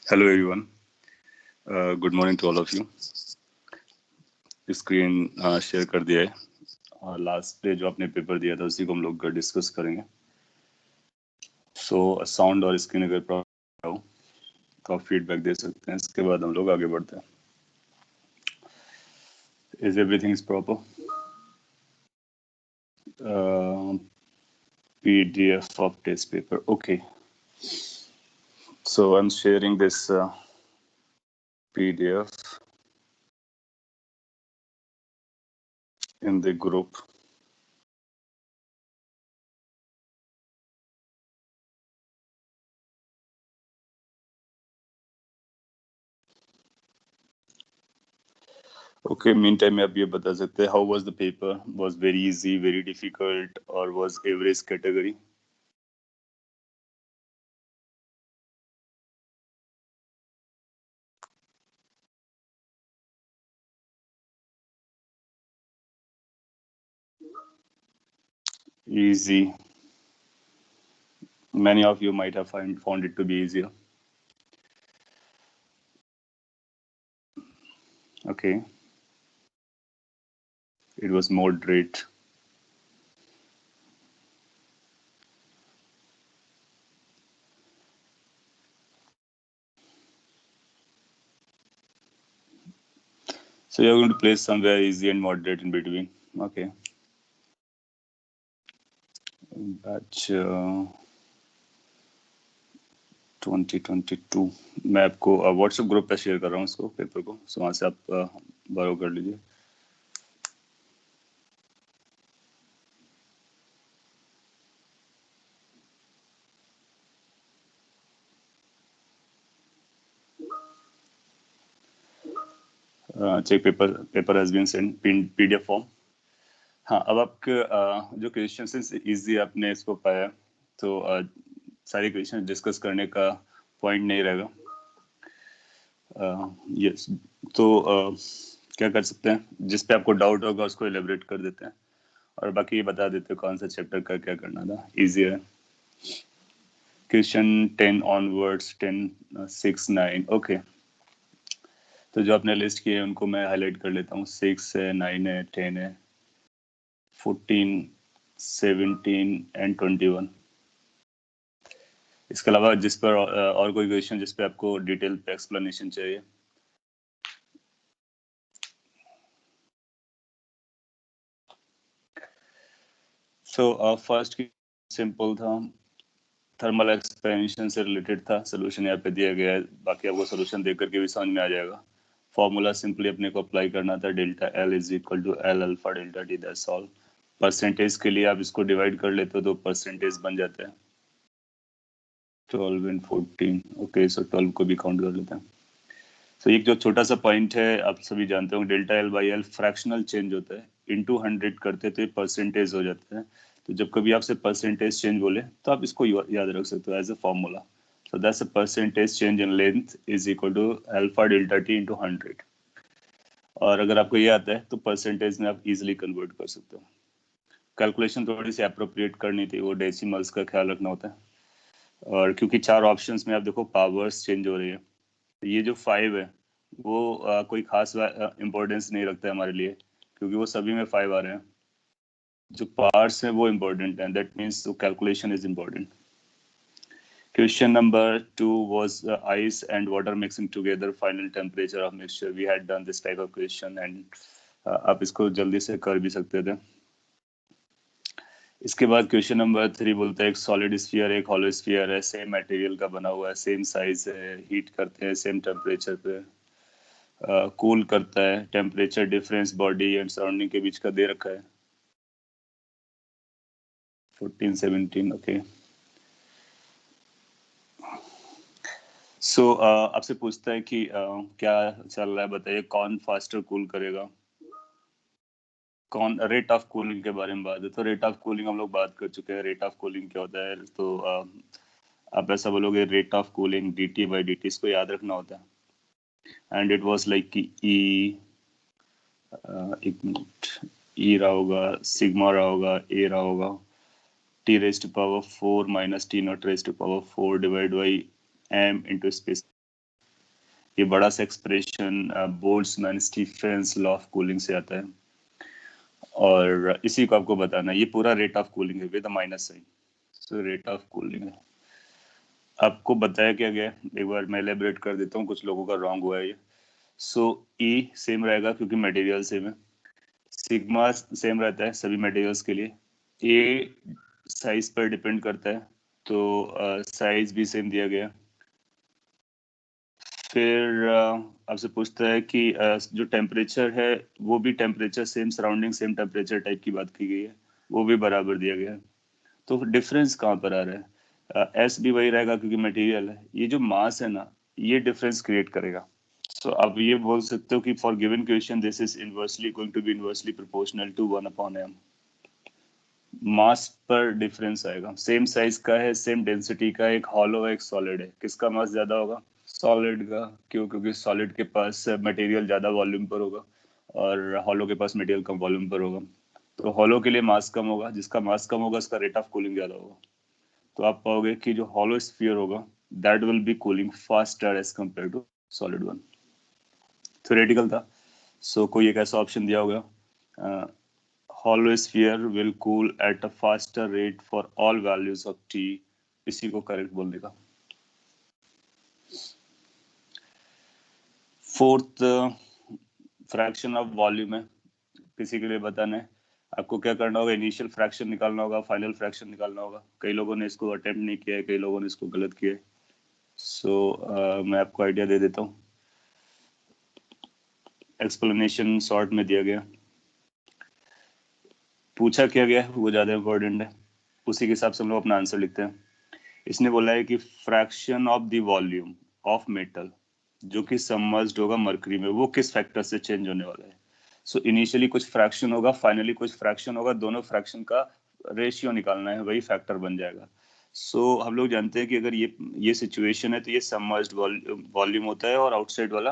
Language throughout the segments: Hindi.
Hello everyone. Good morning to all of you. Screen share कर दिया है और लास्ट डे जो आपने पेपर दिया था उसी को हम लोग डिस्कस करेंगे. सो साउंड और स्क्रीन अगर प्रॉपर हो तो आप फीडबैक दे सकते हैं. इसके बाद हम लोग आगे बढ़ते हैं. Is everything is proper? PDF of test paper. Okay. So I'm sharing this PDF in the group. Okay, meantime आप ये बता सकते हैं how was the paper? Was very easy, very difficult, or was average category? Easy. Many of you might have found it to be easier. Okay. It was moderate. So you're going to place somewhere easy and moderate in between. Okay. Batch 2022. मैं आपको व्हाट्सएप ग्रुप पे शेयर कर रहा हूँ इसको पेपर को. सो वहाँ से आप बारो कर लीजिए. Check paper has been send in PDF form. हाँ, अब आपके जो क्वेश्चन इजी आपने इसको पाया तो सारे क्वेश्चन डिस्कस करने का पॉइंट नहीं रहेगा. यस. तो क्या कर सकते हैं, जिस पे आपको डाउट होगा उसको एलेबरेट कर देते हैं और बाकी ये बता देते हैं कौन सा चैप्टर का क्या करना था. इजी है. Question 10 onwards 10 6 9. ओके. तो जो आपने लिस्ट किए उनको मैं हाईलाइट कर लेता हूँ. 6 है, 9 है, 10 है, 14 17 एंड 21. इसके अलावा जिस पर और कोई क्वेश्चन जिस पे आपको डिटेल पे एक्सप्लेनेशन चाहिए? सो फर्स्ट सिंपल था, थर्मल एक्सपेंशन से रिलेटेड था. सोल्यूशन यहाँ पे दिया गया है, बाकी आपको सोल्यूशन देख करके भी समझ में आ जाएगा. फॉर्मूला सिंपली अपने को अप्लाई करना था. Delta L is equal to L alpha delta T. That's all. Percentage के लिए आप इसको डिवाइड कर लेते हो तो परसेंटेज बन जाते हैं. 12 एंड 14. ओके, सो 12 को भी काउंट कर लेते हैं. तो एक जो छोटा सा पॉइंट है, आप सभी जानते हो delta L by L fractional change होता है. इनटू 100 करते तो ये परसेंटेज हो जाता है. तो जब कभी आपसे परसेंटेज चेंज बोले तो आप इसको याद रख सकते हो as a formula. So that's a percentage change in length is equal to alpha delta T into 100. और अगर आपको ये आता है तो परसेंटेज में आप इजिली कन्वर्ट कर सकते हो. कैलकुलेशन थोड़ी सी अप्रोप्रिएट करनी थी, वो डेसिमल्स का ख्याल रखना होता है. और क्योंकि 4 ऑप्शंस में आप देखो पावर्स चेंज हो रही है, तो ये जो 5 है वो कोई खास इम्पोर्टेंस नहीं रखता है हमारे लिए, क्योंकि वो सभी में 5 आ रहे हैं. जो पार्ट्स हैं वो इम्पोर्टेंट है. That means calculation is important. Question number 2 was ice and water mixing together, final temperature of mixture. We had done this type of question and आप इसको जल्दी से कर भी सकते थे. इसके बाद क्वेश्चन नंबर 3 बोलता है एक सॉलिड स्फीयर एक हॉलो स्फीयर है, सेम मटेरियल का बना हुआ है, सेम साइज है, हीट करते हैं सेम टेम्परेचर पे, कूल करता है. Temperature difference body and surrounding के बीच का दे रखा है 14 17. ओके. सो आपसे पूछता है कि क्या चल रहा है बताइए, कौन फास्टर कूल करेगा, कौन. रेट ऑफ कूलिंग के बारे में बात है. तो रेट ऑफ कूलिंग हम लोग बात कर चुके हैं. रेट ऑफ कूलिंग क्या होता है, तो आप ऐसा बोलोगे rate of cooling dt by dt, इसको याद रखना होता है. एंड इट वाज लाइक कि E, एक मिनट, E रहा होगा, सिग्मा रहा होगा, A रहा होगा, T raise to power 4 minus T not raise to power 4 divide by M into space. ये बड़ा सा expression Boltzmann Stefan's law of cooling से आता है, और इसी को आपको बताना है। ये पूरा रेट ऑफ कूलिंग है with minus sign, so rate of cooling है। आपको बताया क्या गया, एक बार मैं एलेबरेट कर देता हूँ, कुछ लोगों का रॉन्ग हुआ है ये। सो ई सेम रहेगा क्योंकि मटेरियल सेम है, सिग्मा सेम रहता है सभी मटेरियल्स के लिए, ए साइज पर डिपेंड करता है तो साइज भी सेम दिया गया। फिर आपसे पूछता है कि जो टेम्परेचर है वो भी temperature same, surrounding same temperature type की बात की गई है, वो भी बराबर दिया गया है। तो डिफरेंस कहाँ पर आ रहा है, एस भी वही रहेगा क्योंकि मटेरियल है, ये जो मास है ना ये डिफरेंस क्रिएट करेगा। सो आप ये बोल सकते हो कि for given question this is inversely going to be inversely proportional to 1/m। Mass पर डिफरेंस आएगा, सेम साइज का है, सेम डेंसिटी का, एक हॉलो है एक सॉलिड है, किसका मास ज्यादा होगा? सॉलिड का। क्यों? क्योंकि सॉलिड के पास मटेरियल ज्यादा वॉल्यूम पर होगा और हॉलो के पास मटेरियल कम वॉल्यूम पर होगा, तो हॉलो के लिए मास कम होगा, जिसका मास कम होगा उसका रेट ऑफ कूलिंग ज्यादा होगा। तो आप पाओगे कि जो हॉलो स्फीयर होगा that will be cooling faster as compare to solid one. Theoretical था, सो कोई एक ऐसा ऑप्शन दिया होगा, hollow sphere will cool at a faster rate for all values of t, इसी को करेक्ट बोलने का। फोर्थ फ्रैक्शन ऑफ वॉल्यूम है, किसी के लिए बताना है। आपको क्या करना होगा, इनिशियल फ्रैक्शन निकालना होगा, फाइनल फ्रैक्शन निकालना होगा। कई लोगों ने इसको अटेम्प्ट नहीं किया है, कई लोगों ने इसको गलत किया है, सो मैं आपको आइडिया दे देता हूँ। एक्सप्लेनेशन शॉर्ट में दिया गया, पूछा क्या गया वो ज्यादा इंपॉर्टेंट है, उसी के हिसाब से हम लोग अपना आंसर लिखते हैं। इसने बोला है कि fraction of the volume of metal जो कि सबमर्ज्ड होगा मरकरी में, वो किस फैक्टर से चेंज होने वाला है। सो इनिशियली कुछ फ्रैक्शन होगा, फाइनली कुछ फ्रैक्शन होगा, दोनों फ्रैक्शन का रेशियो निकालना है, वही फैक्टर बन जाएगा। सो हम लोग जानते हैं कि अगर ये सिचुएशन है तो ये सबमर्ज्ड वॉल्यूम होता है और आउटसाइड वाला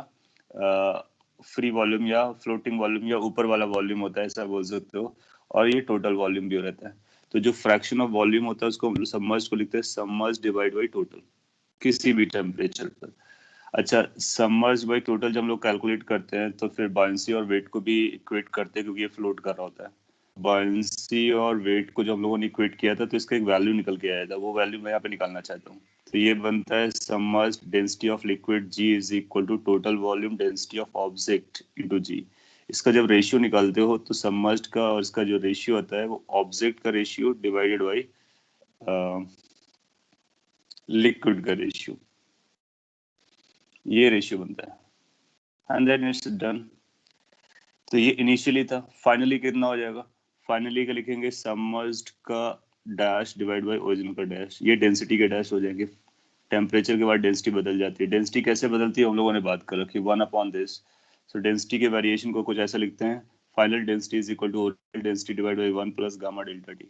फ्री वॉल्यूम या फ्लोटिंग वॉल्यूम या ऊपर वाला वॉल्यूम होता है, ऐसा बोल सकते हो। और ये टोटल वॉल्यूम भी रहता है। तो जो फ्रैक्शन ऑफ वॉल्यूम होता है उसको सबमर्ज को लिखते हैं सबमर्ज डिवाइड बाई टोटल, किसी भी टेम्परेचर पर। अच्छा, सबमर्ज बाई टोटल जब हम लोग कैलकुलेट करते हैं तो फिर बायंसी और वेट को भी इक्वेट करते हैं क्योंकि ये फ्लोट कर रहा होता है। बायंसी और वेट को जब हम लोगों ने इक्वेट किया था तो इसका एक वैल्यू निकल के आया था, वो वैल्यू मैं यहाँ पे निकालना चाहता हूँ। तो ये बनता है submerge density of liquid G is equal to total volume density of object into G। इसका जब रेशियो निकालते हो तो सबमर्ज्ड का और इसका जो रेशियो होता है वो ऑब्जेक्ट का रेशियो डिवाइडेड बाई लिक्विड का रेशियो, ये रेशियो बनता है एंड देन इट्स डन। तो ये इनिशियली था, फाइनली कितना हो जाएगा? फाइनली का लिखेंगे सबमर्ज्ड का डैश डिवाइड बाय ओरिजिनल का डैश, ये डेंसिटी के डैश हो जाएंगे। टेम्परेचर के बाद डेंसिटी बदल जाती है, डेंसिटी कैसे बदलती है हम लोगों ने बात कर रखी, 1/this। सो डेंसिटी के वेरिएशन को कुछ ऐसा लिखते हैं, final density is equal to original density divide by 1 plus gamma delta T.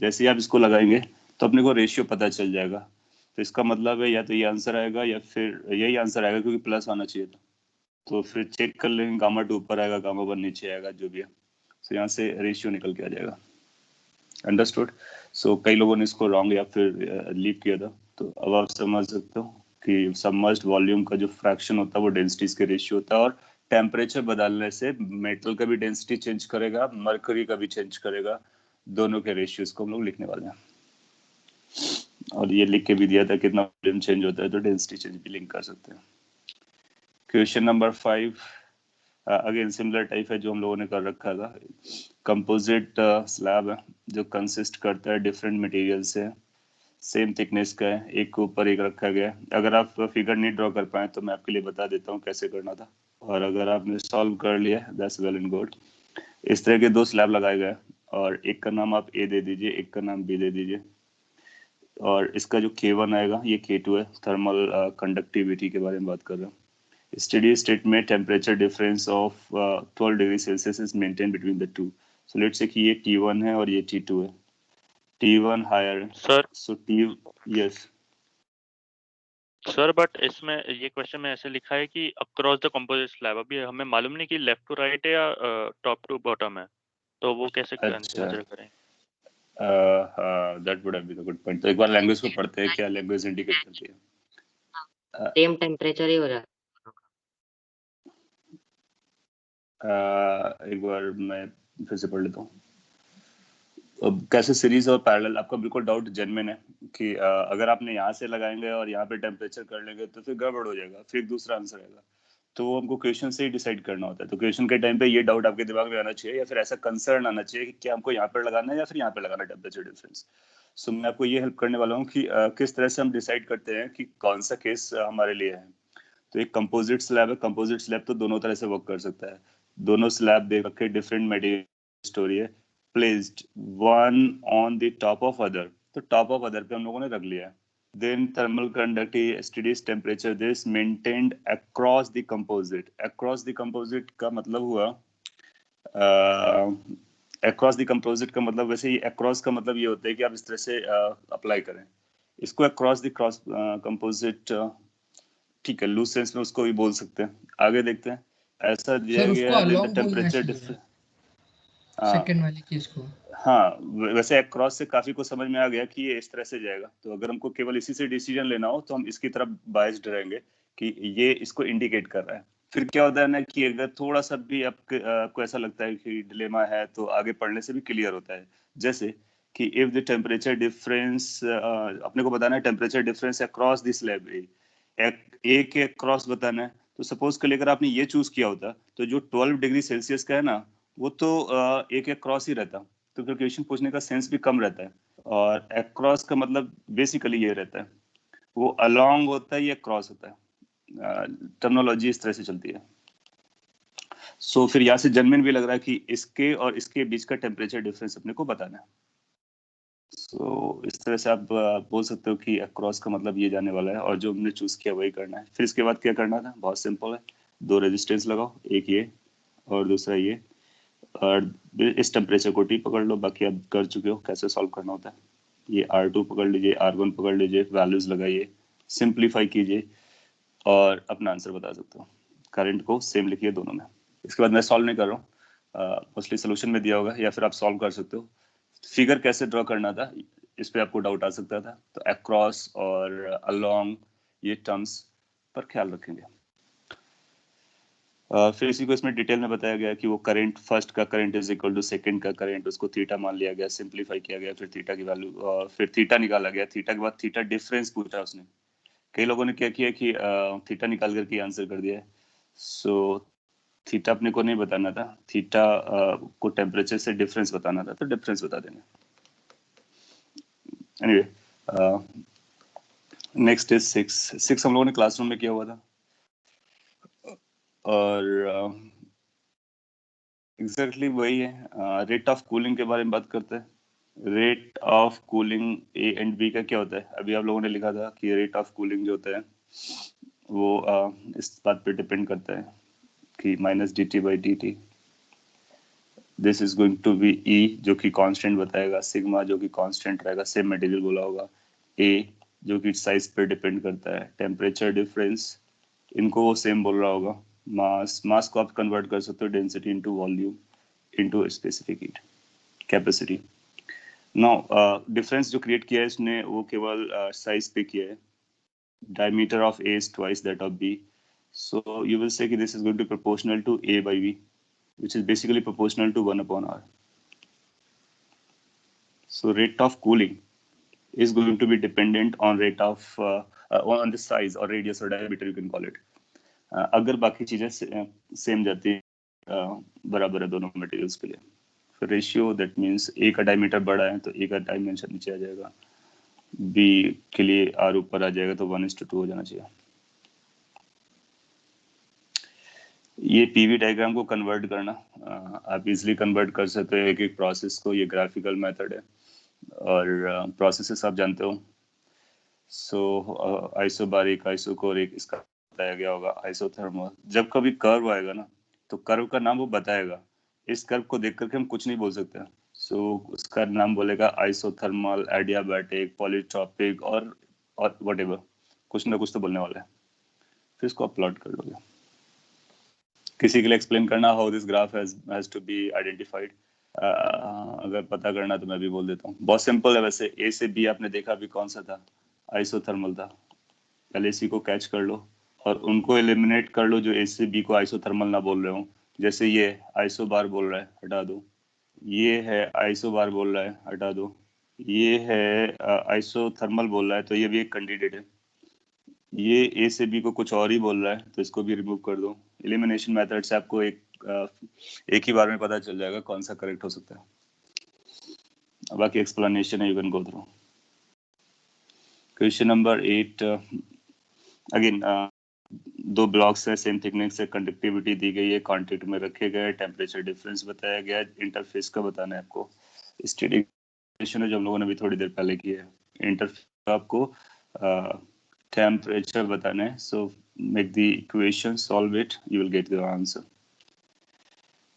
जैसे ही आप इसको लगाएंगे तो अपने को रेशियो पता चल जाएगा। तो इसका मतलब है या तो ये आंसर आएगा या फिर यही आंसर आएगा क्योंकि प्लस आना चाहिए था। तो फिर चेक कर लेंगे, गामा 2 ऊपर आएगा, गामा 1 नीचे आएगा, जो भी है। तो यहाँ से रेशियो निकल के आ जाएगा। अंडरस्टूड? सो कई लोगों ने इसको रॉन्ग या फिर लीव किया था, तो अब आप समझ सकते हो कि सबमर्ज्ड वॉल्यूम का जो फ्रैक्शन होता है वो डेंसिटीज के रेशियो होता है, और टेम्परेचर बदलने से मेटल का भी डेंसिटी चेंज करेगा, मरकरी का भी चेंज करेगा, दोनों के रेशियोज को हम लोग लिखने वाले हैं। और ये लिख के भी दिया था कितना वॉल्यूम चेंज होता है तो डेंसिटी चेंज भी लिंक कर सकते हैं। Question number 5 again similar type है जो हम लोगों ने कर रखा था। कंपोजिट स्लैब है जो कंसिस्ट करता है डिफरेंट मटेरियल से, सेम थिकनेस का है, एक के ऊपर एक रखा गया है। अगर आप फिगर नहीं ड्रॉ कर पाए तो मैं आपके लिए बता देता हूँ कैसे करना था, और अगर आपने सॉल्व कर लिया दैट्स वेल एंड गुड। इस तरह के 2 स्लैब लगाए गए और एक का नाम आप ए दे दीजिए, एक का नाम बी दे दीजिए, और इसका जो K1 आएगा ये K2 है, थर्मल कंडक्टिविटी के बारे में बात कर रहे हैं। स्टेडी स्टेट में temperature difference of 12 degree Celsius is maintain between the two. So let's say कि ये T1 है और ये T2 है, T1 higher, sir so T, yes sir but इसमें ये क्वेश्चन में ऐसे लिखा है कि अक्रॉस द कंपोजिट स्लैब, अभी हमें मालूम नहीं कि लेफ्ट टू राइट है या टॉप टू बॉटम है, तो वो कैसे अच्छा, कंसीडर करें? That would have been a good point. तो एक बार लैंग्वेज को पढ़ते हैं, क्या लैंग्वेज इंडिकेट करती है? सेम टेम्परेचर ही हो जाता एक बार मैं फिर से पढ़ लेता हूँ। अब कैसे सीरीज और पैरेलल, आपका बिल्कुल डाउट जेन्युइन है कि अगर आपने यहाँ से लगाएंगे और यहाँ पे टेम्परेचर कर लेंगे तो फिर गड़बड़ हो जाएगा, फिर दूसरा आंसर आएगा। तो वो हमको क्वेश्चन से ही डिसाइड करना होता है। तो क्वेश्चन के टाइम पे ये डाउट आपके दिमाग में आना चाहिए या फिर ऐसा कंसर्न आना चाहिए कि क्या हमको यहाँ पर लगाना है या फिर यहाँ पे लगाना है टेम्परेचर डिफरेंस। सो मैं आपको ये हेल्प करने वाला हूँ कि किस तरह से हम डिसाइड करते हैं कि कौन सा केस हमारे लिए है। तो एक कंपोजिट स्लैब है, कंपोजिट स्लैब तो दोनों तरह से वर्क कर सकता है। दोनों स्लैब दे रखे डिफरेंट मटेरियल स्टोरी है, placed one on the top of other, तो टॉप ऑफ अदर पे हम लोगों ने रख लिया है। Then thermal conductivity studies temperature this maintained across the composite. Across the composite का मतलब हुआ अक्रॉस द कंपोजिट का मतलब, वैसे ही अक्रॉस का मतलब ये होता है कि आप इस तरह से अप्लाई करें इसको। अक्रॉस द क्रॉस कंपोजिट, ठीक है, लूज सेंस में उसको भी बोल सकते हैं। आगे देखते हैं, ऐसा दिया सर गया उसको है द अलोंग हो यहाँ टेम्परेचर चाहिए, डिफरेंस। सेकंड वाली केस को। हाँ, वैसे अक्रॉस से काफी कुछ समझ में आ गया कि ये इस तरह से जाएगा। तो अगर हमको केवल इसी से डिसीजन लेना हो तो हम इसकी तरफ बायस्ड रहेंगे कि ये इसको इंडिकेट कर रहा है। फिर क्या होता है ना कि अगर थोड़ा सा भी आपको ऐसा लगता है कि डिलेमा है तो आगे पढ़ने से भी क्लियर होता है। जैसे कि इफ द टेम्परेचर डिफरेंस, अपने को बताना है temperature difference across this slab A के अक्रॉस बताना है। तो सपोज के लिए अगर आपने ये चूज किया होता तो जो 12 डिग्री सेल्सियस का है ना वो तो ए के अक्रॉस ही रहता, तो फिर क्वेश्चन पूछने का सेंस भी कम रहता है। और अक्रॉस का मतलब बेसिकली ये रहता है, वो अलोंग होता है या क्रॉस होता है। टर्मिनोलॉजी इस तरह से चलती है। सो फिर यहाँ से जेन्युइन भी लग रहा है कि इसके और इसके बीच का टेम्परेचर डिफरेंस अपने को बताना है। सो इस तरह से आप बोल सकते हो कि अक्रॉस का मतलब ये जाने वाला है और जो हमने चूज किया वही करना है। फिर इसके बाद क्या करना था, बहुत सिंपल है, दो रेजिस्टेंस लगाओ, एक ये और दूसरा ये, और इस टेम्परेचर को टी पकड़ लो। बाकी आप कर चुके हो कैसे सॉल्व करना होता है। ये R2 पकड़ लीजिए, R1 पकड़ लीजिए, वैल्यूज लगाइए, सिंप्लीफाई कीजिए और अपना आंसर बता सकते हो। करंट को सेम लिखिए दोनों में। इसके बाद मैं सॉल्व नहीं कर रहा हूँ, मोस्टली सोल्यूशन में दिया होगा या फिर आप सॉल्व कर सकते हो। फिगर कैसे ड्रॉ करना था इस पे आपको डाउट आ सकता था, तो अक्रॉस और अलोंग ये टर्म्स पर ख्याल रखेंगे। फिर इसी को इसमें डिटेल में बताया गया कि वो करंट, फर्स्ट का current is equal to second का करंट, उसको थीटा मान लिया गया, सिंपलीफाई किया गया, फिर थीटा की वैल्यू, फिर थीटा निकाला गया। थीटा के बाद थीटा डिफरेंस पूछा उसने। कई लोगों ने क्या किया कि थीटा निकाल करके आंसर कर दिया है। सो थीटा अपने को नहीं बताना था, थीटा को टेम्परेचर से डिफरेंस बताना था, तो डिफरेंस बता देना। एनीवे, नेक्स्ट इज 6 हम लोगों ने क्लासरूम में किया हुआ था। और एग्जैक्टली वही है। रेट ऑफ कूलिंग के बारे में बात करते हैं। Rate of cooling A and B का क्या होता है, अभी आप लोगों ने लिखा था कि रेट ऑफ कूलिंग जो होता है वो इस बात पे डिपेंड करता है कि minus D T by D T, this is going to be E जो कि कांस्टेंट बताएगा, सिग्मा जो कि कांस्टेंट रहेगा, सेम मटेरियल बोला होगा, ए जो कि साइज पे डिपेंड करता है, टेम्परेचर डिफरेंस इनको वो सेम बोल रहा होगा, मास को आप कन्वर्ट कर सकते हो density into volume into specific heat capacity. Now difference जो क्रिएट किया है इसने वो केवल साइज पे किया है। diameter of A is twice that of B, so you will say this is going to be proportional to A by B, which is basically proportional to 1 upon R. So rate of cooling is going to be dependent on rate of on the size or radius or diameter you can call it. अगर बाकी चीजें सेम जाती बराबर है दोनों मटेरियल्स के लिए। फिर रेशियो दैट मींस ए का डायमीटर बड़ा है तो ए का डायमेंशन नीचे आ जाएगा, बी के लिए आर ऊपर आ जाएगा, तो 1:2 हो जाना चाहिए। ये पीवी डायग्राम को कन्वर्ट करना आप इजीली कन्वर्ट कर सकते हो एक एक प्रोसेस को, ये ग्राफिकल मेथड है और प्रोसेसेस आप जानते हो। सो आइसोबारिक, आइसोकोरिक इसका बताया गया होगा, आइसोथर्मल। जब कभी कर्व आएगा ना तो कर्व का नाम वो बताएगा, इस कर्व को देख करके हम कुछ नहीं बोल सकते। सो उसका नाम बोलेगा आइसोथर्मल, एडियाबैटिक, पॉलीट्रॉपिक और व्हाटएवर, कुछ ना कुछ तो बोलने वाला है। फिर इसको अपलोड कर लोगे। किसी के लिए एक्सप्लेन करना how this graph has to be identified, अगर पता करना तो मैं भी बोल देता हूँ। बहुत सिंपल है वैसे। ए से बी आपने देखा भी कौन सा था, आइसोथर्मल था। पहले सी को कैच कर लो और उनको एलिमिनेट कर लो जो ए से बी को आइसोथर्मल ना बोल रहे हो, जैसे ये आइसोबार बोल रहा है, हटा दो। ये है आइसोबार बोल रहा है, हटा दो। ये है आइसोथर्मल बोल रहा है, तो ये भी एक कैंडिडेट है। ये ए से बी को कुछ और ही बोल रहा है, तो इसको भी रिमूव कर दो। एलिमिनेशन मेथड से आपको एक ही बार में पता चल जाएगा कौन सा करेक्ट हो सकता है। बाकी एक्सप्लेनेशन है, you can go through. Question number 8 again, दो ब्लॉक्स है, सेम थिकनेस से, कंडक्टिविटी दी गई है, कांटेक्ट में रखे गए, टेम्परेचर डिफरेंस बताया गया है, इंटरफेस का बताना है आपको। स्टेडी इक्वेशन है जो हम लोगों ने अभी थोड़ी देर पहले की है। इंटरफेस आपको टेम्परेचर बताना है, so make the equation, solve it, you will get the answer.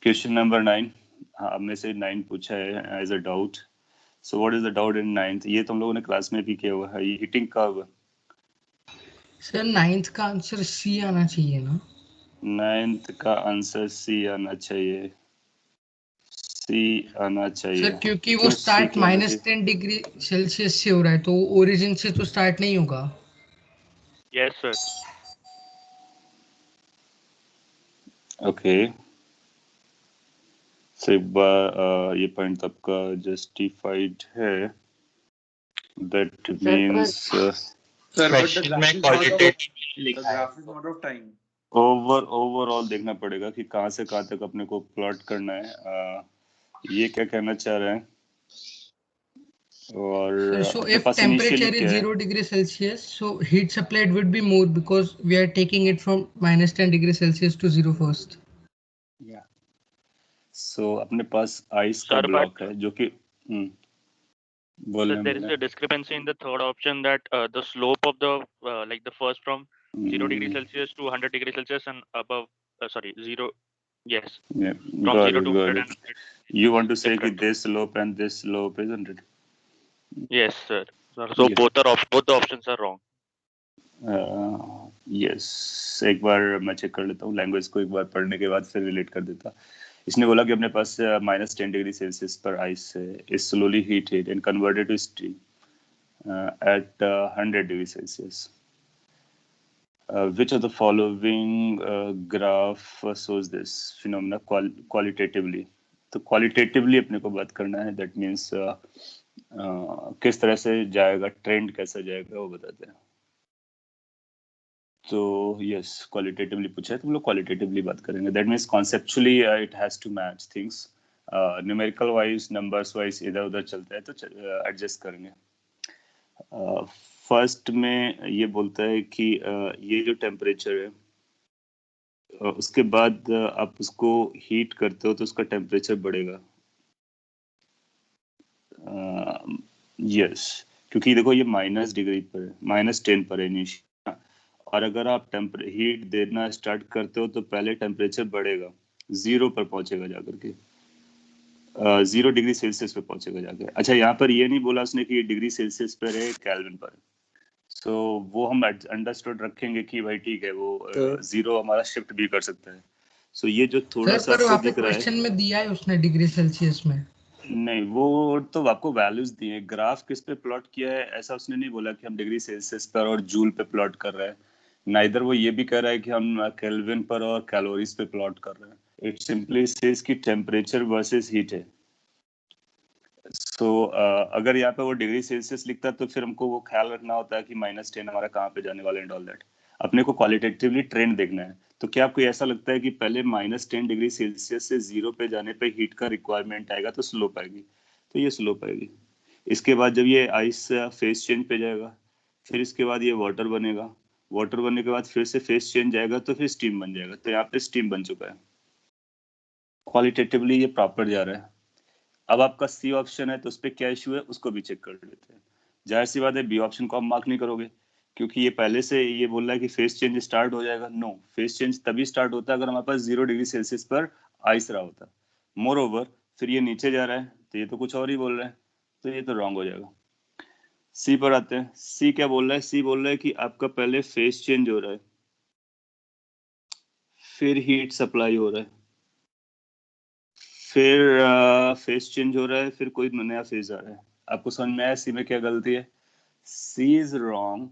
Question number 9, हाँ में से 9 पूछा है as a doubt. So what is the doubt in 9th? ये तो हम लोगों ने क्लास में भी किया हुआ है। ये हीटिंग कर्व। सर 9th का आंसर सी आना चाहिए ना? 9th का आंसर सी आना चाहिए। सी आना चाहिए। सर क्योंकि वो क्यों सी स्टार्ट क्यों आना चाहिए? -10 डिग्री सेल्सियस से हो रहा है, तो ओरिजिन से तो स्टार्ट नहीं होगा। Yes sir. ओके, सो एक बार ये पॉइंट आपका जस्टिफाइड है। That means Sir, but the question में graph is not of qualitative the लिखा है। graph is not of time. Overall देखना पड़ेगा कि कहाँ से कहाँ तक अपने को प्लॉट करना है। ये क्या कहना चाह रहे हैं? और Sir, so अपने if pass temperature initially is क्या है? 0 degree Celsius, so heat supplied would be more because we are taking it from -10 degree Celsius to 0 first. सो अपने पास आइस का Sir, ब्लॉक but है जो कि बोलने there is बोले a discrepancy in the third option that the slope of the like the first from 0 degree Celsius to 100 degree Celsius and above, sorry, 0, yes, from 0 to 100 and 100 You want to is say कि different. this slope and this slope, isn't it? Yes, sir. So Yes. both the options are wrong. Yes, एक बार मैं चेक कर लेता हूँ, लैंग्वेज को एक बार पढ़ने के बाद फिर रिलेट कर देता। इसने बोला कि अपने पास -10 डिग्री सेल्सियस पर आइस है, is slowly heated and converted to steam at 100 degree Celsius. Which of the following graph shows this phenomena qualitatively? तो qualitatively अपने को बात करना है, that means किस तरह से जाएगा, ट्रेंड कैसा जाएगा वो बताते हैं। तो यस, क्वालिटेटिवली पूछा है तो हम लोग क्वालिटेटिवली बात करेंगे। That means conceptually it has to match things. Numerical wise, numbers wise इधर उधर चलता है तो एडजस्ट करेंगे। फर्स्ट में ये बोलता है कि ये जो टेम्परेचर है उसके बाद आप उसको हीट करते हो तो उसका टेम्परेचर बढ़ेगा। यस, क्योंकि देखो ये -डिग्री पर है, -10 पर है इनिशियल, और अगर आप हीट देना स्टार्ट करते हो तो पहले टेम्परेचर बढ़ेगा, 0 पर पहुंचेगा जाकर के, 0 डिग्री सेल्सियस पे पहुंचेगा जाकर। अच्छा, यहाँ पर ये नहीं बोला उसने कि ये डिग्री सेल्सियस पर है, केल्विन पर है। सो वो हम अंडरस्टूड रखेंगे कि भाई ठीक है, वो 0 हमारा शिफ्ट भी कर सकता है। सो ये जो थोड़ा सर सा पर आपको वहाँ पे दिख रहा है, क्वेश्चन में दिया है उसने डिग्री सेल्सियस में। नहीं वो तो आपको वैल्यूज दिए, ग्राफ किस पे प्लॉट किया है ऐसा उसने नहीं बोला कि हम डिग्री सेल्सियस पर और जूल पे प्लॉट कर रहे हैं। नाइदर वो ये भी कह रहा है कि हम केल्विन पर और कैलोरीज पे प्लॉट कर रहे हैं। इट सिंपली सेज कि टेम्परेचर वर्सेस हीट है। सो अगर यहाँ पे वो डिग्री सेल्सियस लिखता तो फिर हमको वो ख्याल रखना होता है कि -10 हमारा कहाँ पे जाने वाला एंड ऑल दैट। अपने को क्वालिटेटिवली ट्रेंड देखना है। तो क्या आपको ऐसा लगता है कि पहले -10 डिग्री सेल्सियस से 0 पे जाने पे हीट का रिक्वायरमेंट आएगा तो स्लोप आएगी, तो ये स्लोप आएगी। इसके बाद जब ये आइस फेस चेंज पे जाएगा, फिर इसके बाद ये वाटर बनेगा, वाटर बनने के बाद फिर से फेस चेंज आएगा तो फिर स्टीम बन जाएगा। तो यहाँ पे स्टीम बन चुका है, क्वालिटेटिवली ये प्रॉपर जा रहा है। अब आपका सी ऑप्शन है तो उस पर क्या इशू है उसको भी चेक कर लेते हैं। जाहिर सी बात है बी ऑप्शन को आप मार्क नहीं करोगे क्योंकि ये पहले से ये बोल रहा है कि फेस चेंज स्टार्ट हो जाएगा। नो, फेस चेंज तभी स्टार्ट होता है अगर हमारे पास 0 डिग्री सेल्सियस पर आइस रहा होता। मोर ओवर फिर ये नीचे जा रहा है तो ये तो कुछ और ही बोल रहा है, तो ये तो रॉन्ग हो जाएगा। सी पर आते हैं। सी क्या बोल रहा है? सी बोल रहा है कि आपका पहले फेस चेंज हो रहा है, फिर हीट सप्लाई हो रहा है, फिर फेस चेंज हो रहा है, फिर कोई नया फेज आ रहा है। आपको समझ में आया सी में क्या गलती है? सी इज रॉन्ग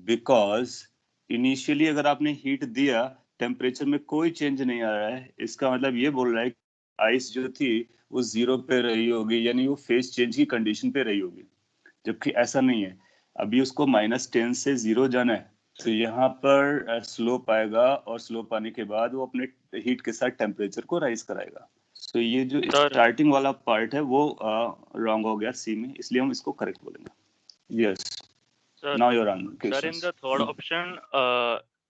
बिकॉज इनिशियली अगर आपने हीट दिया टेम्परेचर में कोई चेंज नहीं आ रहा है, इसका मतलब ये बोल रहा है आइस जो थी वो 0 पे रही होगी, यानी वो फेज चेंज की कंडीशन पे रही होगी, जबकि ऐसा नहीं है। अभी उसको -10 से 0 जाना है, तो यहाँ पर स्लोप आएगा और स्लोप आने के बाद वो अपने हीट के साथ टेम्परेचर को राइज कराएगा। तो ये जो Sir, स्टार्टिंग वाला पार्ट है वो रॉन्ग हो गया सी में, इसलिए हम इसको करेक्ट बोलेंगे। Yes, sir, now your on sir, questions.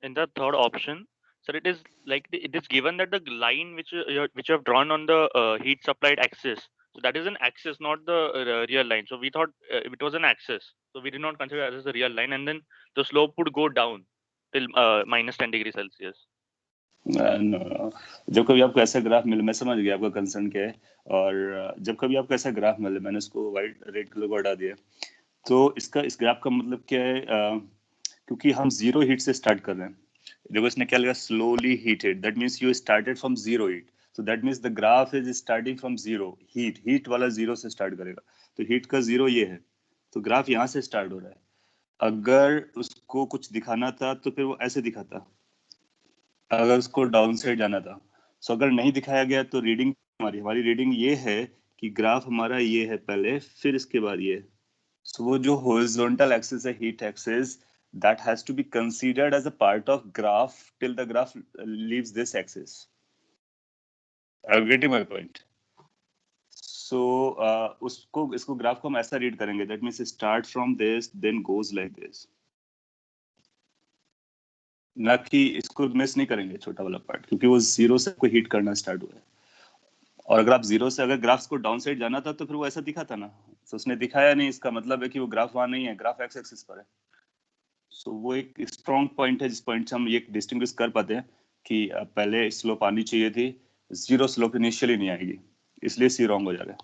in the third option, sir, it is like it is given that the line which which you have drawn on the heat supplied axis, so that is an axis, not the real line. So we thought it was an axis, so we did not consider it as a real line, and then the slope would go down till -10 degrees Celsius. No. जब कभी आपको ऐसा ग्राफ मिले, मैं समझ गया आपका कंसर्न क्या है, और जब कभी आपको ऐसा ग्राफ मिले, मैंने इसको वाइट रेड कलर को हटा दिया, तो इस ग्राफ का मतलब क्या है, क्योंकि हम 0 हीट से स्टार्ट कर रहे हैं। देखो इसने क्या लिखा, slowly heated, that means you started from 0 heat, so that means the graph is starting from 0 heat वाला 0 से स्टार्ट करेगा, तो हीट का 0 ये है, तो ग्राफ यहाँ से स्टार्ट हो रहा है। अगर उसको कुछ दिखाना था तो फिर वो ऐसे दिखाता, अगर उसको डाउन साइड जाना था। सो अगर नहीं दिखाया गया तो रीडिंग हमारी रीडिंग ये है कि ग्राफ हमारा ये है पहले, फिर इसके बाद ये। सो वो जो हॉरिजॉन्टल एक्सिस है, heat axis, that has to be considered as a part of graph till the graph leaves this axis. Are you getting my point? So इसको ग्राफ को हम ऐसा रीड करेंगे, that means start from this then goes like this, ना कि इसको मिस नहीं करेंगे छोटा वाला पार्ट, क्योंकि वो 0 से कोई हीट करना स्टार्ट हुआ है। और अगर आप 0 से अगर ग्राफ्स को डाउन साइड जाना था तो फिर वो ऐसा दिखा था ना, तो उसने दिखाया नहीं, इसका मतलब है कि वो ग्राफ वहां नहीं है, ग्राफ एक्स एक्सिस पर है। सो वो एक स्ट्रॉन्ग पॉइंट है, जिस पॉइंट से हम ये डिस्टिंग्विश कर पाते हैं कि पहले स्लोप आनी चाहिए थी, 0 स्लोप इनिशियली नहीं आएगी, इसलिए सी रॉन्ग हो जाएगा।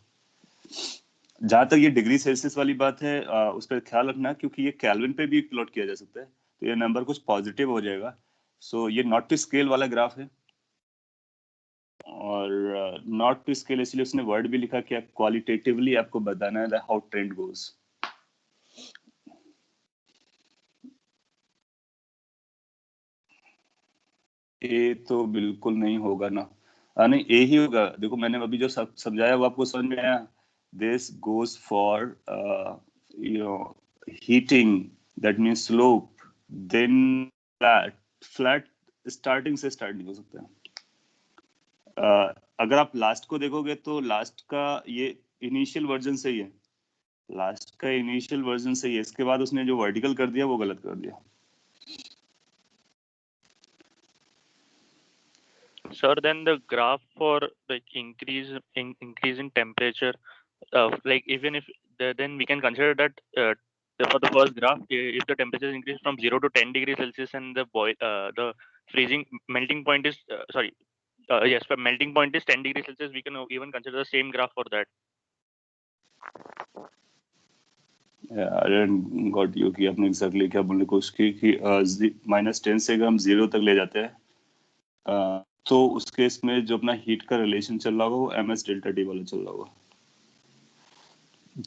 जहां तक ये डिग्री सेल्सियस वाली बात है, उस पर ख्याल रखना, क्योंकि ये केल्विन पे भी प्लॉट किया जा सकता है, तो ये नंबर कुछ पॉजिटिव हो जाएगा। सो ये नॉट टू स्केल वाला ग्राफ है, और नॉट टू स्केल इसलिए उसने वर्ड भी लिखा कि क्वालिटेटिवली आपको बताना है हाउ ट्रेंड गोज। ए तो बिल्कुल नहीं होगा ना, नहीं ए ही होगा। देखो मैंने अभी जो समझाया वो आपको समझ में आया। This goes for heating, that means slope, then flat starting से स्टार्ट नहीं हो सकता है। अगर आप लास्ट को देखोगे तो लास्ट का ये इनिशियल वर्जन सही है, लास्ट का इनिशियल वर्जन सही है, इसके बाद उसने जो वर्टिकल कर दिया वो गलत कर दिया। Sir, then the graph for like increase in temperature, like even if then we can consider that for the first graph, if the temperature is increased from 0 to 10 degrees Celsius and the freezing melting point is yes, for melting point is 10 degrees Celsius, we can even consider the same graph for that. I didn't got you कि आपने exactly क्या बोलने की कोशिश की कि -10 से अगर हम 0 तक ले जाते हैं, तो उस केस में जो अपना हीट का रिलेशन चल रहा होगा वो ms डेल्टा टी वाला चल रहा होगा,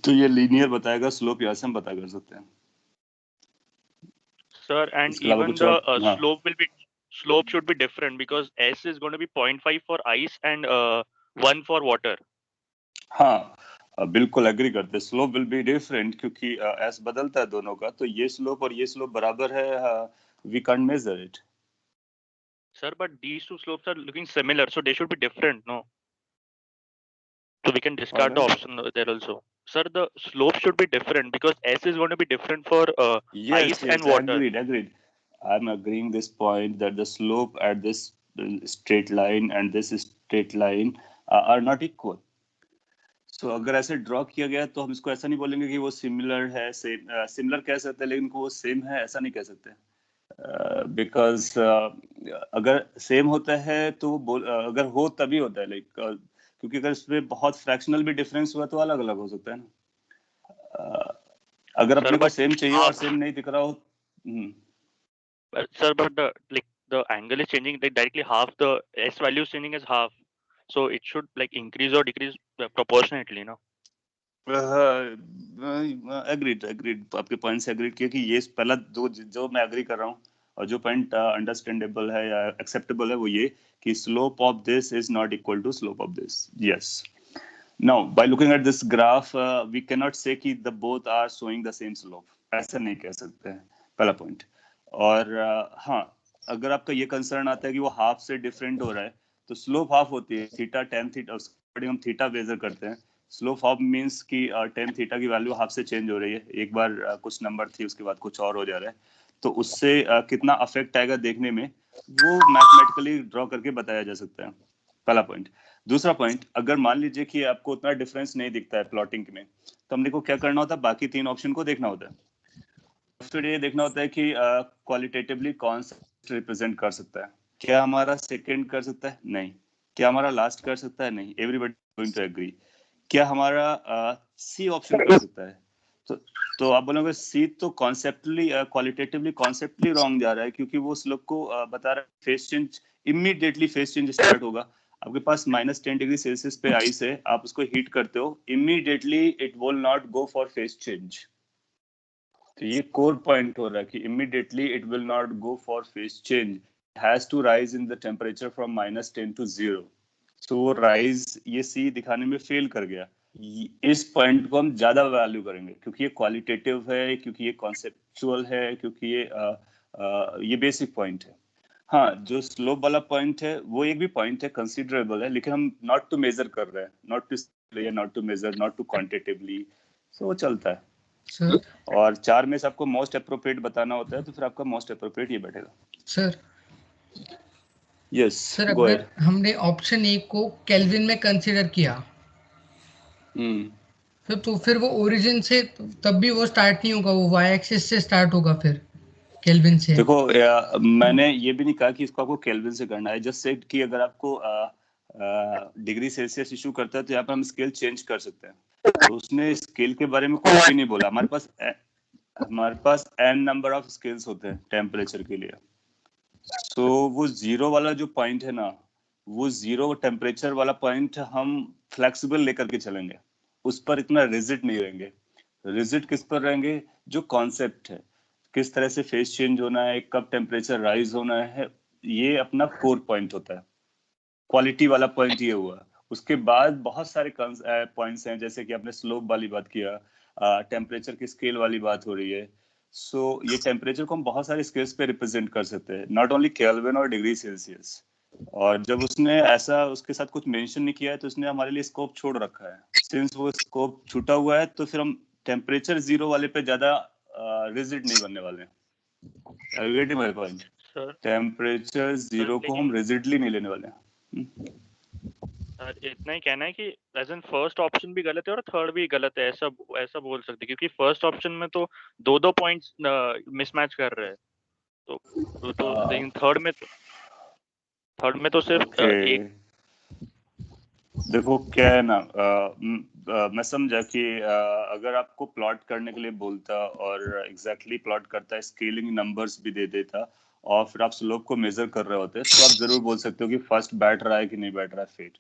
तो ये लीनियर बताएगा, स्लोप यहाँ से हम पता कर सकते हैं। Sir, and इसके अलावा even कुछ the और? हाँ, slope should be different because S is going to be 0.5 for ice and 1 for water. हाँ बिल्कुल एग्री करते, स्लोप विल बी डिफरेंट, क्योंकि एस बदलता है दोनों का, तो ये स्लोप और ये स्लोप बराबर है, we can't measure it. Sir, but these two slopes are looking similar, so they should be different, no? So we can discard the option there also. Sir, the slope should be different because S is going to be different for ice and water. Agreed. I'm agreeing this point that the slope at this straight line and this straight line are not equal. So अगर ऐसे ड्रॉ किया गया तो हम इसको ऐसा नहीं बोलेंगे कि वो सिमिलर है, सिमिलर कह सकते हैं, लेकिन वो सेम है ऐसा नहीं कह सकते, बिकॉज अगर सेम होता है तो अगर हो तभी होता है, लाइक क्योंकि अगर इसमें बहुत फ्रैक्शनल भी डिफरेंस हुआ तो अलग अलग हो सकता है ना। अगर अपने को सेम चाहिए और सेम नहीं दिख रहा हो, sir, but the angle is changing, like directly half, the S value is changing as half, so it should like increase or decrease proportionately, no? Agreed आपके पॉइंट से एग्रीड किया कि ये पहला दो जो मैं एग्री कर रहा हूँ, और जो पॉइंट अंडरस्टैंडेबल है या एक्सेप्टेबल है वो ये कि slope of this is not equal to slope of this. Yes. Now by looking at this graph we can not say that the both are showing the same slope. ऐसा नहीं कह सकते हैं, पहला पॉइंट. और हाँ, अगर आपका ये कंसर्न आता है कि वो हाफ से डिफरेंट हो रहा है तो स्लोप हाफ होती है थीटा टेन थीटा, उसको हम थीटा मेजर करते हैं. स्लोप हाफ मींस कि टेन थीटा की वैल्यू हाफ से चेंज हो रही है. एक बार कुछ नंबर थी उसके बाद कुछ और हो जा रहा है, तो उससे कितना अफेक्ट आएगा देखने में वो मैथमेटिकली ड्रॉ करके बताया जा सकता है. पहला पॉइंट. दूसरा पॉइंट, अगर मान लीजिए कि आपको उतना डिफरेंस नहीं दिखता है प्लॉटिंग में, तो हमने को क्या करना होता है, बाकी तीन ऑप्शन को देखना होता है. फिर ये देखना होता है कि क्वालिटेटिवली कौन सा रिप्रेजेंट कर सकता है. क्या हमारा सेकंड कर सकता है? नहीं. क्या हमारा लास्ट कर सकता है? नहीं. Everybody going to agree. क्या हमारा सी ऑप्शन कर सकता है? तो आप बोलोगे सी तो कॉन्सेप्टली क्वालिटेटिवली कॉन्सेप्टली रॉन्ग जा रहा है, क्योंकि वो स्लोप को बता रहा है phase change, immediately phase change start होगा. आपके पास -10 डिग्री सेल्सियस पे आइस है, आप उसको हीट करते हो, immediately it will not go for phase change. तो ये कोर पॉइंट हो रहा है कि immediately it will not go for phase change. It has to rise in the temperature from -10 to 0. So वो राइज ये सी दिखाने में फेल कर गया. इस पॉइंट को हम ज्यादा वैल्यू करेंगे क्योंकि ये क्वालिटेटिव है, क्योंकि ये कॉन्सेप्चुअल है, क्योंकि ये बेसिक पॉइंट है. हाँ, जो स्लोप वाला पॉइंट है वो एक भी पॉइंट है, कंसीडरेबल है, लेकिन हम नॉट टू मेजर कर रहे हैं, not to measure, not to quantitatively. So वो चलता है. सर. और चार में से आपको मोस्ट अप्रोप्रिएट बताना होता है, तो फिर आपका मोस्ट अप्रोप्रिएट ये बैठेगा. सर. यस, सर, गो अगर अहेड. हमने ऑप्शन ए को केल्विन में कंसीडर किया तो फिर वो ओरिजिन से तब भी वो स्टार्ट नहीं होगा, वो वाई एक्सिस से स्टार्ट होगा फिर केल्विन से. देखो मैंने ये भी नहीं कहा कि इसको आपको केल्विन से करना है. जस्ट सेड कि अगर आपको डिग्री सेल्सियस इशू करता है तो यहाँ पर हम स्केल चेंज कर सकते हैं. तो उसने स्केल के बारे में कुछ भी नहीं बोला. हमारे पास n नंबर ऑफ स्केल्स होते हैं टेम्परेचर के लिए. सो वो जीरो वाला जो पॉइंट है ना, वो जीरो टेम्परेचर वाला पॉइंट हम फ्लेक्सिबल लेकर के चलेंगे, उस पर इतना रिजिड नहीं रहेंगे. रिजिड किस पर रहेंगे? जो कॉन्सेप्ट है, किस तरह से फेस चेंज होना है, कब टेम्परेचर राइज होना है, ये अपना कोर पॉइंट होता है. क्वालिटी वाला पॉइंट ये हुआ. उसके बाद बहुत सारे पॉइंट्स हैं, जैसे कि आपने स्लोप वाली बात किया, टेम्परेचर की स्केल वाली बात हो रही है. सो ये टेम्परेचर को हम बहुत सारे स्केल्स पे रिप्रेजेंट कर सकते हैं, नॉट ओनली केल्विन और डिग्री सेल्सियस. और जब उसने ऐसा उसके साथ कुछ मेंशन नहीं किया है तो उसने हमारे लिए स्कोप छोड़ रखा है. सिंस वो स्कोप छूटा हुआ है तो फिर हम टेम्परेचर जीरो वाले पे ज्यादा रिजिड नहीं बनने वाले हैं. Are you getting my point? Sir temperature zero को हम रिजिडली नहीं लेने वाले हैं. इतना ही कहना है कि एज एन फर्स्ट ऑप्शन भी गलत है और थर्ड भी गलत है, ऐसा बोल सकते हैं, क्योंकि फर्स्ट ऑप्शन में तो दो पॉइंट्स मिसमैच कर रहे हैं. तो लेकिन थर्ड में तो सिर्फ एक. देखो क्या है ना, मैं समझा कि अगर आपको प्लॉट करने के लिए बोलता और एग्जैक्टली प्लॉट करता, स्केलिंग नंबर्स भी दे देता और फिर आप स्लोप को मेजर कर रहे होते तो आप जरूर बोल सकते हो कि फर्स्ट बैठ रहा है कि नहीं बैठ रहा है फेट.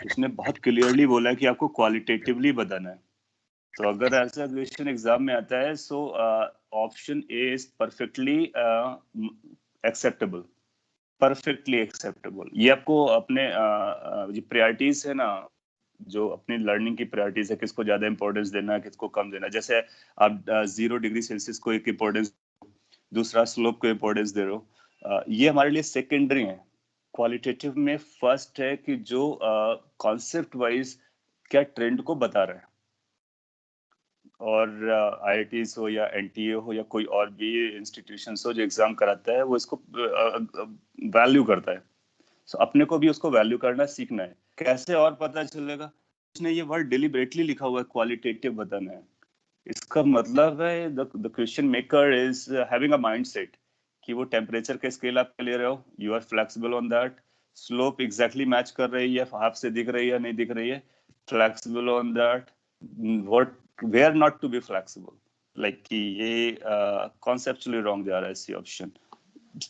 उसने बहुत क्लियरली बोला है कि आपको क्वालिटेटिवली बताना है. तो अगर ऐसा क्वेश्चन एग्जाम में आता है so option A is perfectly acceptable. Perfectly acceptable. ये आपको अपने जो प्रायोरिटीज है ना, जो अपनी लर्निंग की प्रायोरिटीज है, किसको ज्यादा इंपॉर्टेंस देना है, किसको कम देना है. जैसे आप 0 डिग्री सेल्सियस को एक इंपॉर्टेंस, दूसरा स्लोप को इंपॉर्टेंस दे रहे हो, ये हमारे लिए सेकेंडरी है. क्वालिटेटिव में फर्स्ट है कि जो कॉन्सेप्ट वाइज क्या ट्रेंड को बता रहा है. और IITs हो या NTA हो या कोई और भी इंस्टीट्यूशन हो जो एग्जाम कराता है, वो इसको वैल्यू करता है. सो अपने को भी उसको वैल्यू करना सीखना है. कैसे और पता चलेगा? उसने ये वर्ड डिलिबरेटली लिखा हुआ है, क्वालिटेटिव बताना है. इसका मतलब है the question maker is having a mindset कि वो टेम्परेचर के स्केल आप ले रहे हो, you are flexible on that. Slope exactly match कर रही है, हाफ से दिख रही है या नहीं दिख रही है, flexible on that. What were not to be flexible, like कि ये कॉन्सेप्चुअली रॉन्ग जा रहा है. सी ऑप्शन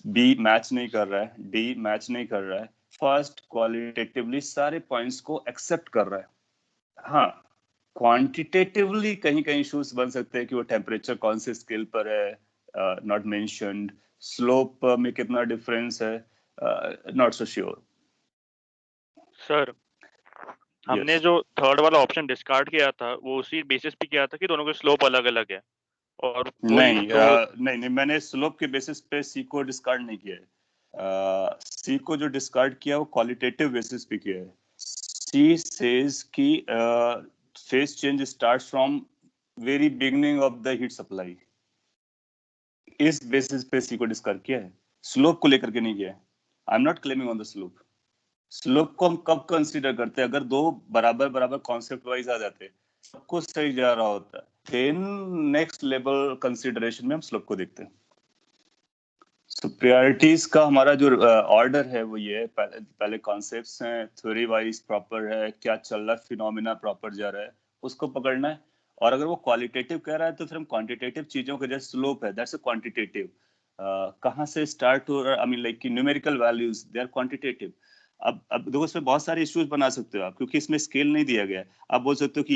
बी मैच नहीं कर रहा है, डी मैच नहीं कर रहा है. फर्स्ट क्वालिटेटिवली सारे पॉइंट्स को एक्सेप्ट कर रहा है. हाँ, क्वांटिटेटिवली कहीं कहीं इश्यूज बन सकते हैं कि वो टेम्परेचर कौन से स्केल पर है, नॉट मेंशन्ड. स्लोप में कितना डिफरेंस है, नॉट सो श्योर। सर हमने जो थर्ड वाला ऑप्शन डिस्कार्ड किया था वो उसी बेसिस पे किया था कि दोनों के स्लोप अलग अलग है, और नहीं, मैंने स्लोप के बेसिस पे सी को डिस्कार्ड नहीं किया है। सी को जो डिस्कार्ड किया वो क्वालिटेटिव बेसिस पे किया है। सी सेज कि phase change starts from very beginning of the heat supply. इस बेसिस पे सी को डिस्कार्ड किया है, स्लोप को लेकर के नहीं किया है। I am not claiming on the slope. Slope को हम कब कंसीडर करते हैं? अगर दो बराबर बराबर कॉन्सेप्ट वाइज आ जाते, सबको सही जा रहा होता है, देन नेक्स्ट लेवल कंसीडरेशन में हम स्लोप को देखते हैं। सो प्रायोरिटीज का हमारा जो ऑर्डर है वो ये है, पहले कॉन्सेप्ट्स हैं, थ्योरी वाइज प्रॉपर है, क्या चल रहा है, फिनोमिना प्रॉपर जा रहा है, उसको पकड़ना है। और अगर वो क्वालिटेटिव कह रहा है तो फिर हम क्वांटिटेटिव चीजों के, जैसे स्लोप है, दैट्स अ क्वांटिटेटिव। कहाँ से स्टार्ट हो रहा है, I mean like numerical values, they are quantitative. अब देखो इसमें बहुत सारे इश्यूज बना सकते हो आप, क्योंकि इसमें स्केल नहीं दिया गया है। आप बोल सकते हो कि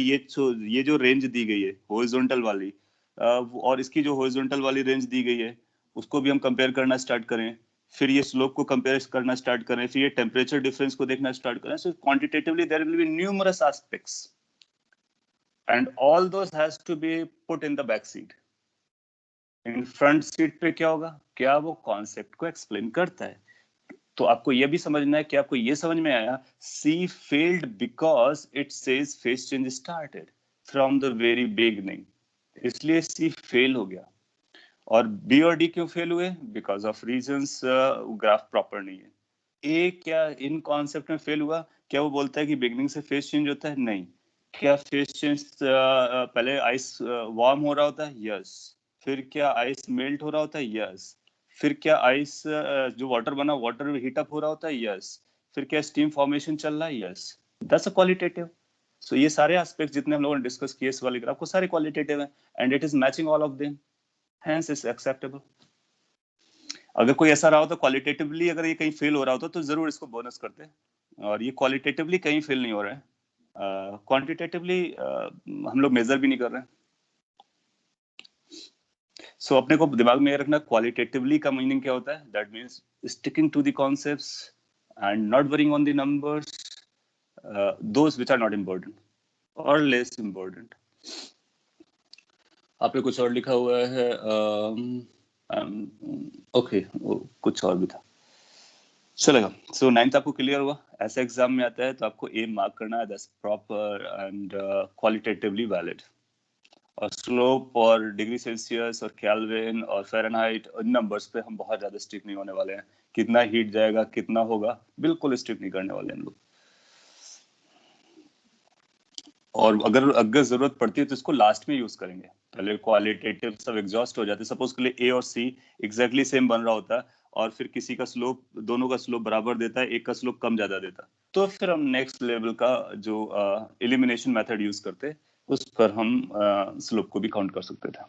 ये जो रेंज दी गई है हॉरिजॉन्टल वाली, और इसकी जो हॉरिजॉन्टल वाली रेंज दी गई है उसको भी हम कंपेयर करना स्टार्ट करें, फिर ये स्लोप को कंपेयर करना स्टार्ट करें, फिर ये टेम्परेचर डिफरेंस को देखना स्टार्ट करें। So quantitatively there will be numerous aspects and all those has to be put in the back seat. In front seat पे क्या होगा, क्या वो कॉन्सेप्ट को एक्सप्लेन करता है। तो आपको ये भी समझना है कि आपको ये समझ में आया, C failed because it says phase change started from the very beginning, इसलिए सी फेल हो गया। और बी और डी क्यों फेल हुए? Because of reasons, graph proper नहीं है। ए क्या इन कॉन्सेप्ट में फेल हुआ? क्या वो बोलता है कि बिगिनिंग से फेज चेंज होता है? नहीं। क्या फेज चेंज पहले आइस वार्म हो रहा होता है? यस। फिर क्या आइस मेल्ट हो रहा होता है? यस। फिर क्या आइस जो वाटर बना, वाटर हीट अप हो रहा होता है? यस। फिर क्या स्टीम फॉर्मेशन चल रहा है? Yes. That's a qualitative. So ये सारे एस्पेक्ट्स जितने हम लोगों ने डिस्कस किए इस वाले ग्राफ को, सारे क्वालिटेटिव हैं and it is matching all of them, hence is acceptable। अगर कोई ऐसा रहा हो तो क्वालिटेटिवली अगर ये कहीं फेल हो रहा होता तो जरूर इसको बोनस करते, और ये क्वालिटेटिवली कहीं फेल नहीं हो रहा है, क्वांटिटेटिवली हम लोग मेजर भी नहीं कर रहे हैं। सो अपने को दिमाग में ये रखना, क्वालिटेटिवली का मीनिंग क्या होता है? That means sticking to the concepts and not worrying on the numbers, those which are not important और लेस इम्पोर्टेंट। आपने कुछ और लिखा हुआ है, ओके कुछ और भी था, चलेगा। सो 9th आपको क्लियर हुआ। ऐसे एग्जाम में आता है तो आपको ए मार्क करना है, that's proper and qualitatively valid. और स्लोप और डिग्री सेल्सियस और केल्विन और फ़ारेनहाइट, इन नंबर्स पे हम बहुत ज्यादा स्ट्रिक्ट नहीं होने वाले हैं। कितना हीट जाएगा, कितना होगा, बिल्कुल स्ट्रिक्ट नहीं करने वाले हैं हम लोग। और अगर जरूरत पड़ती है तो इसको लास्ट में यूज करेंगे, पहले क्वालिटेटिव सब एग्जॉस्ट हो जाते हैं। सपोज के लिए ए और सी एग्जैक्टली सेम बन रहा होता है और फिर किसी का स्लोप, दोनों का स्लोप बराबर देता है, एक का स्लोप कम ज्यादा देता है, तो फिर हम नेक्स्ट लेवल का जो एलिमिनेशन मेथड यूज करते, उस पर हम स्लोप को भी काउंट कर सकते थे,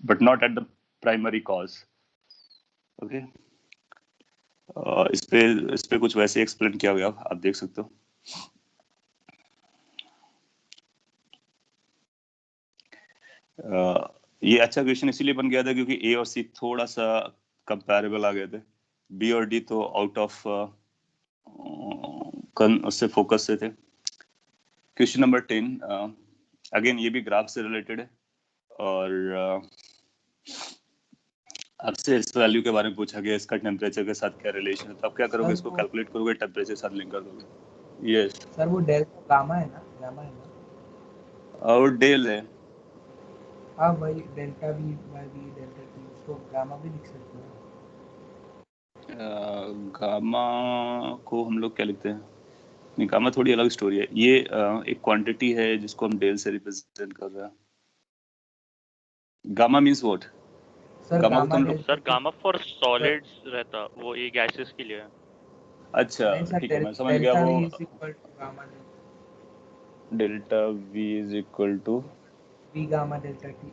but not at the primary cause. Okay, इस पे कुछ वैसे एक्सप्लेन किया गया, आप देख सकते हो। ये अच्छा क्वेश्चन इसीलिए बन गया था क्योंकि ए और सी थोड़ा सा कंपैरेबल आ गए थे, बी और डी तो आउट ऑफ उससे फोकस से थे। क्वेश्चन नंबर 10, अगेन ये भी ग्राफ से रिलेटेड है, और आपसे इस वैल्यू के बारे में पूछा गया, इसका टेम्परेचर के साथ क्या रिलेशन है, तो आप क्या करोगे, इसको कैलकुलेट करोगे, टेम्परेचर के साथ लिंक कर दोगे। यस सर, वो डेल्टा गामा है ना, गामा है ना, और डेल है। हाँ वही delta V by V delta T, उसको गामा भी लिख सकते हैं। गामा को हम लोग क्या लिखते हैं? नहीं, गामा थोड़ी अलग स्टोरी है। ये एक क्वांटिटी है जिसको हम डेल से रिप्रेजेंट कर रहे हैं। Gamma means what? Sir gamma को गामा तो हम लोग, सर गामा फॉर सॉलिड्स रहता, वो ये गैसेस के लिए है। अच्छा ठीक है, मैं समझ गया। वो delta V is equal to V gamma delta T.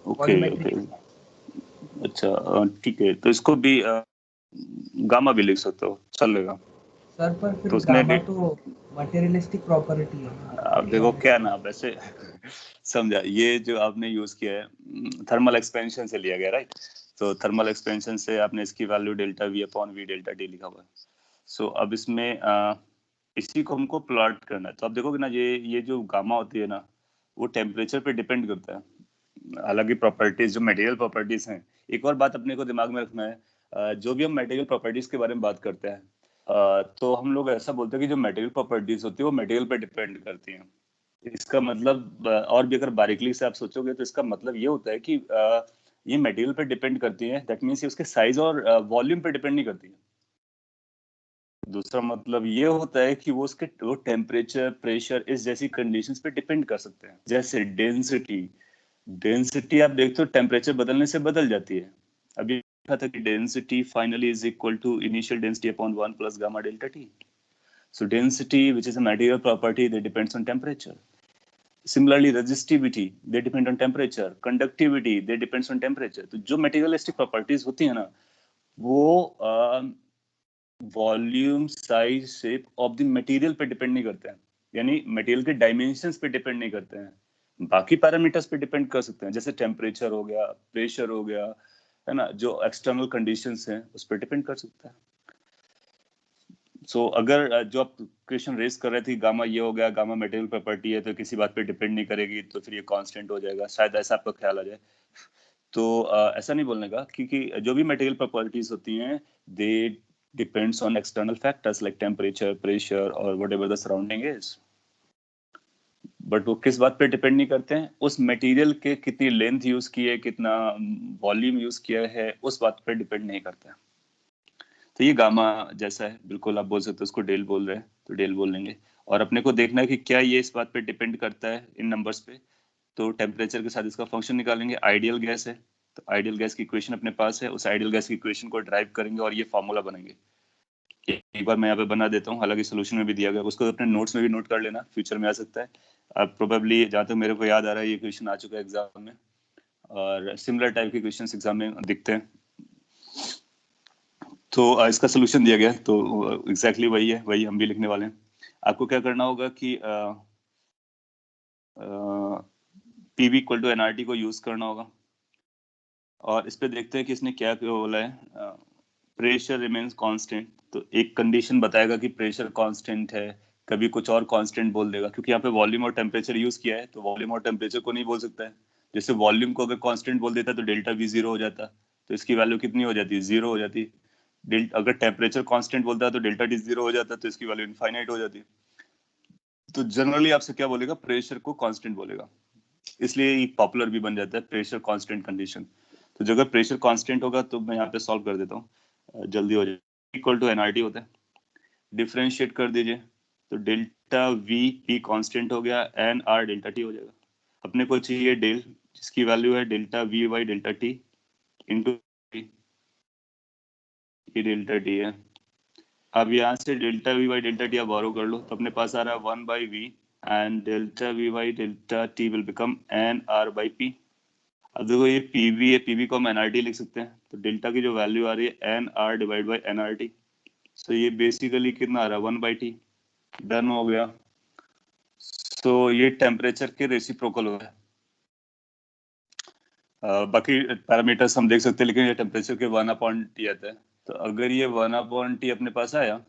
Okay okay, अच्छा ठीक है, तो इसको भी गामा भी लिख सकते हो, चलेगा। सर पर फिर तो उसने गामा तो मटेरियलिस्टिक प्रॉपर्टी है ना। अब देखो क्या ना वैसे समझा, ये जो आपने यूज किया है थर्मल एक्सपेंशन से लिया गया, राइट? तो थर्मल एक्सपेंशन से आपने इसकी value delta we upon we delta T लिखा हुआ है। सो अब इसमें इसी को हमको प्लॉट करना है। तो आप देखोगे ना, ये जो गामा होती है ना, वो टेम्परेचर पे डिपेंड करता है। हालांकि प्रॉपर्टीज जो मटेरियल प्रॉपर्टीज हैं, एक और बात अपने को दिमाग में रखना है, जो भी हम मटेरियल प्रॉपर्टीज के बारे में बात करते हैं, तो हम लोग ऐसा बोलते हैं कि जो मटेरियल प्रॉपर्टीज होती है वो मटेरियल पे डिपेंड करती हैं। इसका मतलब और भी अगर बारीकली से आप सोचोगे तो इसका मतलब ये होता है कि ये मटेरियल पे डिपेंड करती है, दैट मीन्स ये उसके साइज और वॉल्यूम पे डिपेंड नहीं करती है। दूसरा मतलब ये होता है कि वो टेम्परेचर, प्रेशर, इस जैसी कंडीशंस पे डिपेंड कर सकते हैं। जैसे डेंसिटी, डेंसिटी आप देखते हो टेम्परेचर बदलने से बदल जाती है। अभी देखा था कि density finally is equal to initial density upon 1 plus gamma delta T. So density which is a material property that depends on temperature. Similarly, resistivity they depend on temperature, conductivity they depends on temperature. तो जो materialistic properties होती है ना, वो volume, size, shape of the material पे डिपेंड नहीं करते हैं, यानी मटेरियल के डायमेंशंस पे डिपेंड नहीं करते हैं। बाकी पैरामीटर्स पे डिपेंड कर सकते हैं, जैसे टेम्परेचर हो गया, प्रेशर हो गया, है ना, जो एक्सटर्नल कंडीशंस हैं उस पर डिपेंड कर सकता है। सो अगर जो आप क्वेश्चन रेज कर रहे थे, गामा ये हो गया, गामा मटेरियल प्रॉपर्टी है तो किसी बात पे डिपेंड नहीं करेगी, तो फिर ये कांस्टेंट हो जाएगा, शायद ऐसा आपका ख्याल आ जाए। तो ऐसा नहीं बोलने का, क्योंकि जो भी मटेरियल प्रॉपर्टीज होती हैं they depends on external factors like temperature, pressure और whatever the surrounding is. But वो किस बात पे डिपेंड नहीं करते हैं, उस मटेरियल के कितनी लेंथ यूज की है, कितना वॉल्यूम यूज किया है, उस बात पे डिपेंड नहीं करता है। तो ये गामा जैसा है, बिल्कुल आप बोल सकते हो उसको डेल बोल रहे हैं तो डेल बोल लेंगे। और अपने को देखना है कि क्या ये इस बात पे डिपेंड करता है इन नंबर्स पे, तो टेम्परेचर के साथ इसका फंक्शन निकालेंगे। आइडियल गैस है तो आइडियल गैस की इक्वेशन अपने पास है, उस आइडियल गैस की इक्वेशन को ड्राइव करेंगे और ये फॉर्मूला बनेंगे। एक बार मैं यहाँ पे बना देता हूँ, हालांकि सोल्यूशन में भी दिया गया, उसको अपने नोट्स में भी नोट कर लेना, फ्यूचर में आ सकता है। अब प्रोबेबली जहाँ तक मेरे को याद आ रहा है ये क्वेश्चन आ चुका है एग्जाम में, और सिमिलर टाइप के क्वेश्चन एग्जाम में दिखते हैं। तो इसका सोल्यूशन दिया गया है, तो एग्जैक्टली वही है, वही हम भी लिखने वाले हैं। आपको क्या करना होगा कि पीवी इक्वल टू एनआरटी को यूज करना होगा, और इस पे देखते हैं कि इसने क्या बोला है। प्रेशर रिमेन्स कांस्टेंट, तो एक कंडीशन बताएगा कि प्रेशर कांस्टेंट है, कभी कुछ और कांस्टेंट बोल देगा, क्योंकि यहाँ पे वॉल्यूम और टेम्परेचर यूज किया है, तो वॉल्यूम और टेम्परेचर को नहीं बोल सकता है। जैसे वॉल्यूम को अगर कांस्टेंट बोल देता तो डेल्टा वी जीरो हो जाता, तो इसकी वैल्यू कितनी हो जाती है, जीरो हो जाती। अगर टेम्परेचर कांस्टेंट बोलता है तो डेल्टा टी जीरो हो जाता, तो इसकी वैल्यू इनफाइनाइट हो जाती। तो जनरली आपसे क्या बोलेगा, प्रेशर को कांस्टेंट बोलेगा, इसलिए पॉपुलर भी बन जाता है प्रेशर कांस्टेंट कंडीशन। तो जब अगर प्रेशर कांस्टेंट होगा तो मैं यहाँ पे सॉल्व कर देता हूँ, जल्दी हो जाए। इक्वल टू एनआरटी होता है, डिफरेंशिएट कर दीजिए, तो डेल्टा वी पी कांस्टेंट हो गया, एन आर डेल्टा टी हो जाएगा। अपने को चाहिए डेल, जिसकी वैल्यू है delta V by delta T into ये डेल्टा टी है। अब यहाँ से delta V by delta T आप बोरो कर लो, तो अपने पास आ रहा है 1 by V and delta V by delta T will become N R by P. अब देखो ये पीवी है, पीवी को हम एनआरटी लिख सकते हैं, तो डेल्टा की जो वैल्यू आ रही है N R divide by NRT, so ये बेसिकली कितना आ रहा है 1 बाई टी। डन हो गया। सो ये टेम्परेचर के रेसिप्रोकल हो गया। बाकी पैरामीटर्स हम देख सकते हैं, लेकिन ये टेम्परेचर के 1 अपॉन टी आता है। तो अगर ये 1 अपॉन टी अपने पास आया,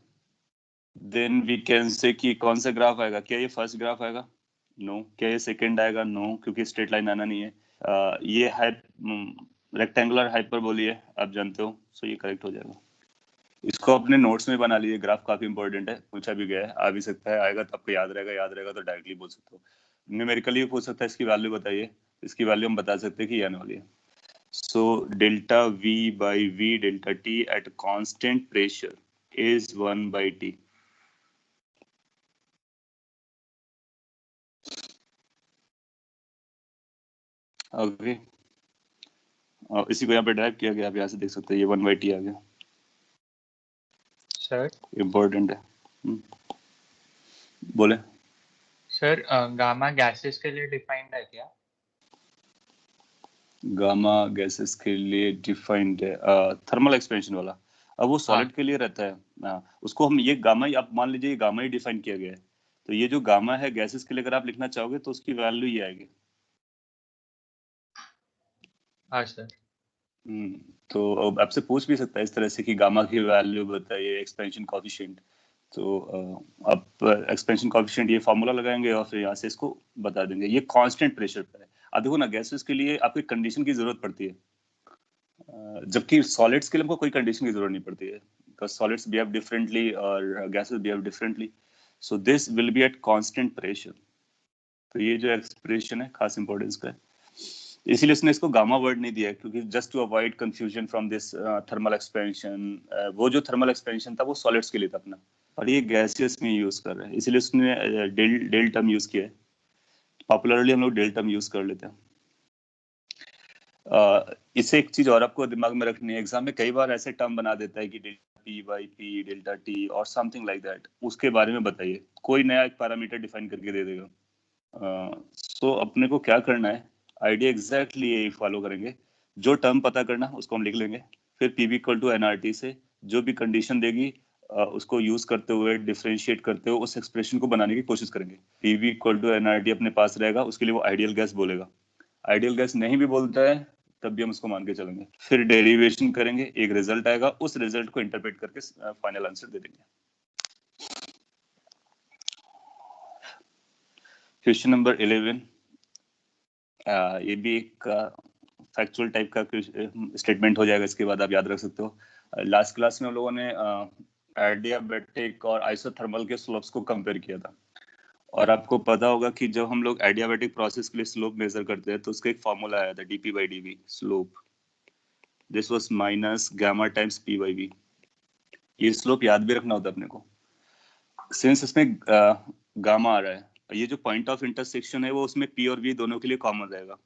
देन वी कैन से कि कौन सा ग्राफ आएगा, क्या ये फर्स्ट ग्राफ आएगा, नो। क्या ये सेकंड आएगा, नो, क्योंकि स्ट्रेट लाइन आना नहीं है। ये रेक्टेंगुलर हाइपरबोली है, आप जानते हो, सो ये करेक्ट हो जाएगा। इसको अपने नोट्स में बना लीजिए, ग्राफ काफी इंपॉर्टेंट है, पूछा भी गया है, आ भी सकता है, आएगा तो आपको याद रहेगा, याद रहेगा तो डायरेक्टली बोल सकते हो। न्यूमेरिकली भी पूछ सकता है, इसकी वैल्यू बताइए, इसकी वैल्यू हम बता सकते हैं कि आने वाली है। So delta V by we delta T at constant pressure is 1 by T. Okay, इसी को यहाँ पे ड्राइव किया गया, आप यहाँ से देख सकते हैं, ये 1 बाई टी आ गया। सर इम्पोर्टेंट है। बोले सर, गामा गैसेस के लिए डिफाइंड है क्या? गामा गैसेस के लिए डिफाइंड है, थर्मल एक्सपेंशन वाला। अब वो सॉलिड के लिए रहता है, उसको हम ये गामा ही, आप मान लीजिए ये गामा ही डिफाइन किया गया है, तो ये जो गामा है गैसेस के लिए अगर आप लिखना चाहोगे तो उसकी वैल्यू ये आएगी। हाँ सर। तो अब आपसे पूछ भी सकता है इस तरह से कि गामा की वैल्यू बताइए एक्सपेंशन कोएफिशिएंट। तो आप एक्सपेंशन कोएफिशिएंट ये फार्मूला लगाएंगे और फिर यहाँ से इसको बता देंगे। ये कांस्टेंट प्रेशर पर है। अब देखो ना गैसेस के लिए आपको कंडीशन की जरूरत पड़ती है, जबकि सॉलिड्स के लिए हमको कोई कंडीशन की जरूरत नहीं पड़ती है, बिकॉज सॉलिड्स बिहेव डिफरेंटली और gases behave differently. So this will be at constant pressure. तो ये जो एक्सप्रेशन है खास इंपॉर्टेंस का है, इसीलिए उसने इसको गामा वर्ड नहीं दिया है, क्योंकि just to avoid confusion from this thermal expansion. वो जो थर्मल एक्सपेंशन था वो सॉलिड्स के लिए था अपना, और ये गैसियस में यूज कर रहे हैं, इसीलिए उसने डेल टर्म यूज किया है। पॉपुलरली हम लोग डेल टर्म यूज कर लेते हैं। इससे एक चीज और आपको दिमाग में रखनी है, एग्जाम में कई बार ऐसे टर्म बना देता है कि delta P by P, delta T और समथिंग लाइक दैट, उसके बारे में बताइए। कोई नया एक पैरामीटर डिफाइन करके दे देगा। सो अपने को क्या करना है, आइडिया एग्जैक्टली यही फॉलो करेंगे। जो टर्म पता करना उसको हम लिख लेंगे, फिर P V equal to NRT से जो भी कंडीशन देगी उसको यूज करते हुए डिफरेंशिएट करते हुए उस एक्सप्रेशन को बनाने की कोशिश करेंगे। P V equal to NRT अपने पास रहेगा, उसके लिए वो आइडियल गैस बोलेगा। आइडियल गैस नहीं भी बोलता है तब भी हम उसको मान के चलेंगे। फिर डेरिवेशन करेंगे, एक रिजल्ट आएगा, उस रिजल्ट को इंटरप्रेट करके फाइनल आंसर दे देंगे। क्वेश्चन नंबर 11, ये भी एक फैक्चुअल टाइप का स्टेटमेंट हो जाएगा, इसके बाद आप याद रख सकते हो। लास्ट क्लास में हम लोगों ने एडियाबैटिक और आइसोथर्मल के स्लोप्स को कंपेयर किया था, और आपको पता होगा कि जब हम लोग एडियाबैटिक प्रोसेस के लिए स्लोप मेजर करते हैं तो उसका एक फॉर्मूला आया था, DP by DV slope. This was minus gamma times P by V. ये स्लोप याद भी रखना होता है अपने को, सिंस इसमें गामा आ रहा है। ये जो पॉइंट ऑफ इंटरसेक्शन है वो उसमें पी और वी दोनों के लिए कॉमन रहेगा।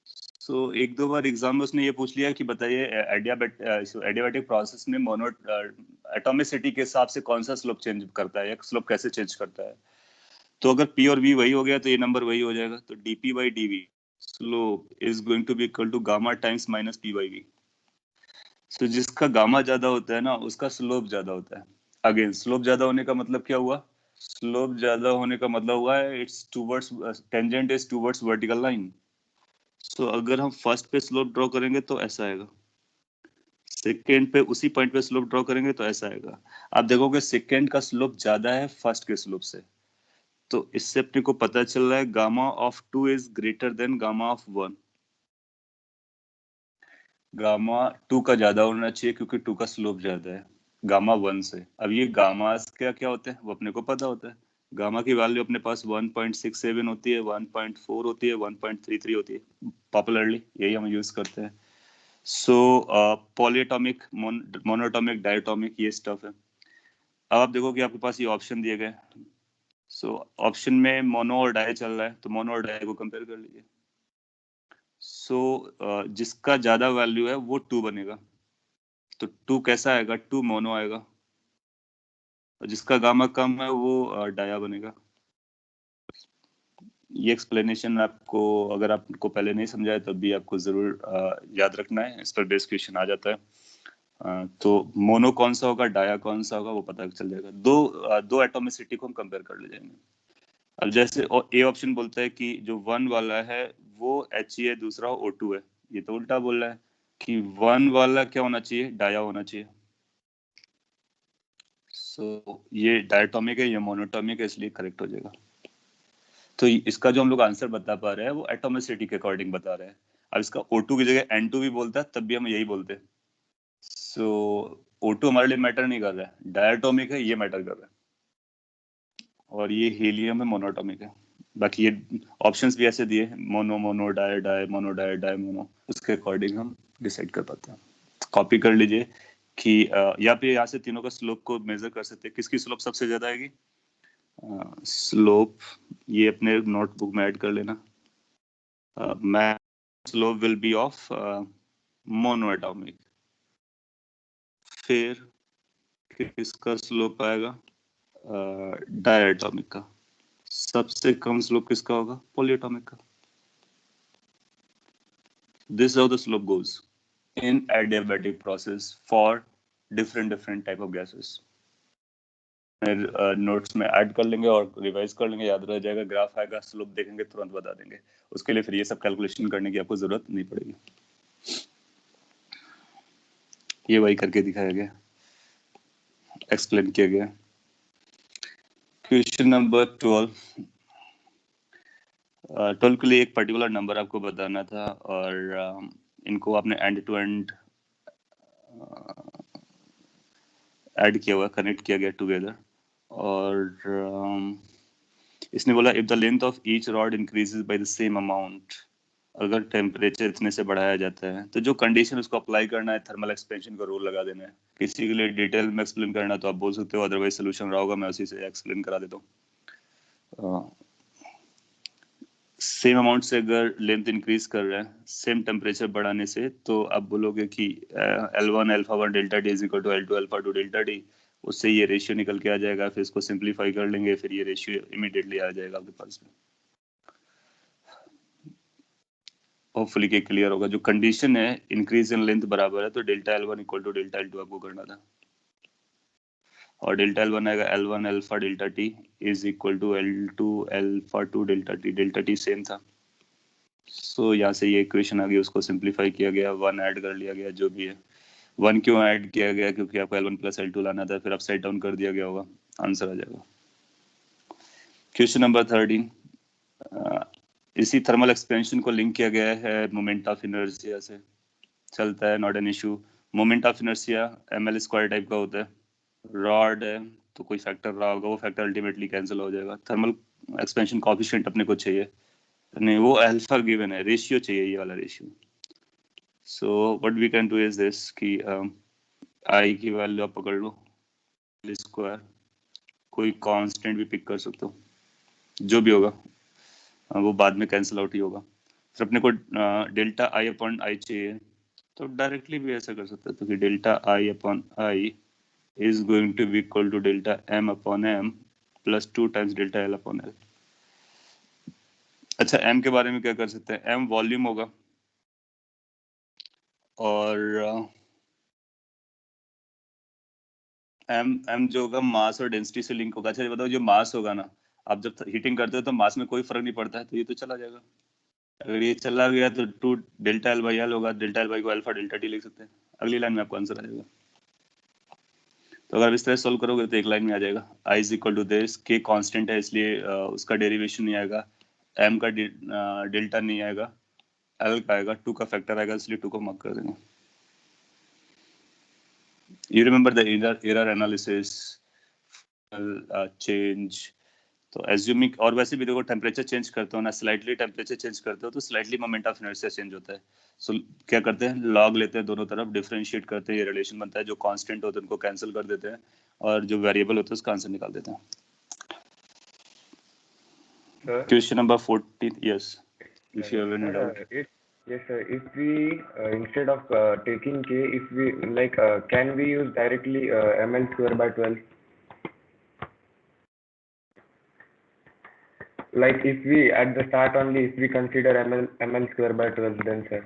सो एक दो बार एग्जाम में उसने ये पूछ लिया कि बताइए एडियाबैटिक प्रोसेस में मोनो एटॉमिसिटी के हिसाब से कौन सा स्लोप चेंज करता है, या स्लोप कैसे चेंज करता है। तो अगर पी और वी वही हो गया तो ये नंबर वही हो जाएगा। तो DP by DV slope is going to be equal to gamma times minus P by V. So जिसका गामा ज्यादा होता है ना उसका स्लोप ज्यादा होता है। अगेन स्लोप ज्यादा होने का मतलब क्या हुआ, स्लोप ज्यादा होने का मतलब हुआ है it's towards, tangent is towards vertical line. So अगर हम फर्स्ट पे स्लोप ड्रॉ करेंगे तो ऐसा आएगा, सेकेंड पे उसी पॉइंट पे स्लोप ड्रॉ करेंगे तो ऐसा आएगा। आप देखोगे सेकेंड का स्लोप ज्यादा है फर्स्ट के स्लोप से, तो इससे अपने को पता चल रहा है gamma of 2 is greater than gamma of 1। Gamma 2 का ज्यादा होना चाहिए क्योंकि 2 का स्लोप ज्यादा है गामा 1 से। अब ये गामास क्या क्या होते हैं वो अपने को पता होता है। गामा की वैल्यू अपने पास 1.67 होती है, 1.4 होती है, 1.33 होती है। पॉपुलरली यही हम यूज करते हैं। सो पॉलीएटॉमिक, मोनोटॉमिक, डायटॉमिक, ये स्टफ है। अब आप देखो कि आपके पास ये ऑप्शन दिए गए। सो ऑप्शन में मोनो और डाई चल रहा है, तो मोनो और डाई को कंपेयर कर लीजिए। सो जिसका ज्यादा वैल्यू है वो 2 बनेगा, तो 2 कैसा आएगा, 2 मोनो आएगा। और जिसका गामा कम है वो डाया बनेगा। ये एक्सप्लेनेशन आपको, अगर आपको पहले नहीं समझाया तब भी आपको जरूर याद रखना है, इस पर बेस क्वेश्चन आ जाता है। तो मोनो कौन सा होगा, डाया कौन सा होगा, वो पता चल जाएगा। दो एटॉमिसिटी को हम कंपेयर कर ले जाएंगे। अब जैसे ए ऑप्शन बोलता है कि जो 1 वाला है वो He है, दूसरा O2 है। ये तो उल्टा बोल रहा है कि 1 वाला क्या होना चाहिए, डाया होना चाहिए। सो ये डायटोमिक है, ये मोनोटोमिक है, इसलिए करेक्ट हो जाएगा। तो इसका जो हम लोग आंसर बता पा रहे हैं वो एटोमिसिटी के अकॉर्डिंग बता रहे हैं। अब इसका O2 की जगह N2 भी बोलता है तब भी हम यही बोलते हैं। सो O2 हमारे लिए मैटर नहीं कर रहा है, डायटोमिक है, ये मैटर कर रहा है। और ये हीलियम है, मोनोटॉमिक है। बाकी ये ऑप्शंस भी ऐसे दिए, mono mono di di, mono di di mono, उसके अकॉर्डिंग हम डिसाइड कर पाते हैं। कॉपी कर लीजिए कि या फिर यहाँ से तीनों का स्लोप को मेजर कर सकते हैं। किसकी स्लोप सबसे ज्यादा आएगी, स्लोप ये अपने नोटबुक में ऐड कर लेना। Slope will be of monoatomic. फिर किसका स्लोप आएगा, डायटोमिक का। सबसे कम स्लोप किसका होगा, पॉलीएटॉमिक का। This is how the slope goes in adiabatic process for different type of gases. Notes में ऐड कर लेंगे और रिवाइज कर लेंगे, याद रह जाएगा। ग्राफ आएगा, स्लोप देखेंगे, तुरंत बता देंगे। उसके लिए फिर ये सब कैलकुलेशन करने की आपको जरूरत नहीं पड़ेगी। ये वही करके दिखाया गया, एक्सप्लेन किया गया। Question number 12। 12 के लिए एक पर्टिकुलर नंबर आपको बताना था और इनको आपने एंड टू एंड ऐड किया हुआ, कनेक्ट किया गया टुगेदर। और इसने बोला if the length of each rod increases by the same amount, अगर टेम्परेचर इतने से बढ़ाया जाता है तो जो कंडीशन उसको अप्लाई करना है, थर्मल एक्सपेंशन का रूल लगा देना है। किसी के लिए डिटेल में एक्सप्लेन करना तो आप बोल सकते हो, अदरवाइज सोल्यूशन रहा होगा, मैं उसी से एक्सप्लेन करा देता हूँ। सेम अमाउंट से अगर लेंथ इंक्रीज कर रहे हैं सेम टेम्परेचर बढ़ाने से, तो आप बोलोगे कि L1 alpha 1 delta T is equal to L2 alpha 2 delta T. उससे ये रेशियो निकल के आ जाएगा, फिर इसको सिंपलीफाई कर लेंगे, फिर ये रेशियो इमीडिएटली आ जाएगा आपके पास में। होपफुली के क्लियर होगा। जो कंडीशन है इंक्रीज इन लेंथ बराबर है, तो delta L1 equal to delta L2 आपको करना था, और डेल्टा L1 आएगा L1 alpha delta T is equal to L2 alpha 2 delta T. Delta T same था, सो यहाँ से ये इक्वेशन आ गई, उसको सिंपलीफाई किया गया, 1 ऐड कर लिया गया, जो भी है। 1 क्यों ऐड किया गया? क्योंकि आपको L1 प्लस L2 लाना था, फिर अपसाइड डाउन कर दिया गया होगा, आंसर आ जाएगा। Question number 13। इसी थर्मल एक्सपेंशन को लिंक किया गया है मोमेंट ऑफ इनर्शिया से। चलता है, not an issue. Moment of inertia ml square type का होता है। रॉड है तो कोई फैक्टर रहा होगा, वो फैक्टर अल्टीमेटली कैंसिल हो जाएगा। थर्मल एक्सपेंशन कोएफिशिएंट अपने को चाहिए नहीं, वो अल्फा गिवन है, रेशियो चाहिए, ये वाला ratio. So what we can do is this कि आई की वैल्यू आप पकड़ लो, स्क्वायर, कोई कांस्टेंट भी पिक कर सकते हो, जो भी होगा वो बाद में कैंसिल आउट ही होगा। फिर अपने को डेल्टा आई अपॉन आई चाहिए, तो डायरेक्टली भी ऐसा कर सकते हैं, तो कि delta I upon I is going to be equal to delta M upon M plus 2 times delta L upon L. अच्छा, एम के बारे में क्या कर सकते हैं? एम वॉल्यूम होगा और एम जो होगा मास और डेंसिटी से लिंक होगा। अच्छा ये बताओ, जो मास होगा ना, आप जब हीटिंग करते हो तो मास में कोई फर्क नहीं पड़ता है, तो ये तो चला जाएगा। अगर ये चला गया तो 2 डेल्टा एल बाई एल होगा। डेल्टा एल बाई को अल्फा डेल्टा टी लिख सकते हैं। अगली लाइन में आपको आंसर आ जाएगा। तो अगर इस तरह सोल्व करोगे तो एक लाइन में आ जाएगा। I is equal to this, के कांस्टेंट है इसलिए उसका डेरिवेशन नहीं आएगा, एम का डेल्टा नहीं आएगा, एल का आएगा, 2 का फैक्टर आएगा, इसलिए 2 को मार्क कर देंगे। You remember the error analysis, change, तो एज्यूमिंग, और वैसे भी देखो टेम्परेचर चेंज करते हो ना, स्लाइटली टेम्परेचर चेंज करते हो तो slightly moment of inertia change होता है। सो क्या करते हैं, लॉग लेते हैं, दोनों तरफ डिफरेंशिएट करते हैं, ये रिलेशन बनता है। जो कांस्टेंट होते हैं उनको कैंसिल कर देते हैं और जो वेरिएबल होते हैं उसका आंसर निकाल देते हैं। Question number 14। Yes, if you have any doubt. Yes, sir. If we instead of taking K, if we like, can we use directly ml square by 12? Like if we at the start only, if we consider ml square by 12, then sir.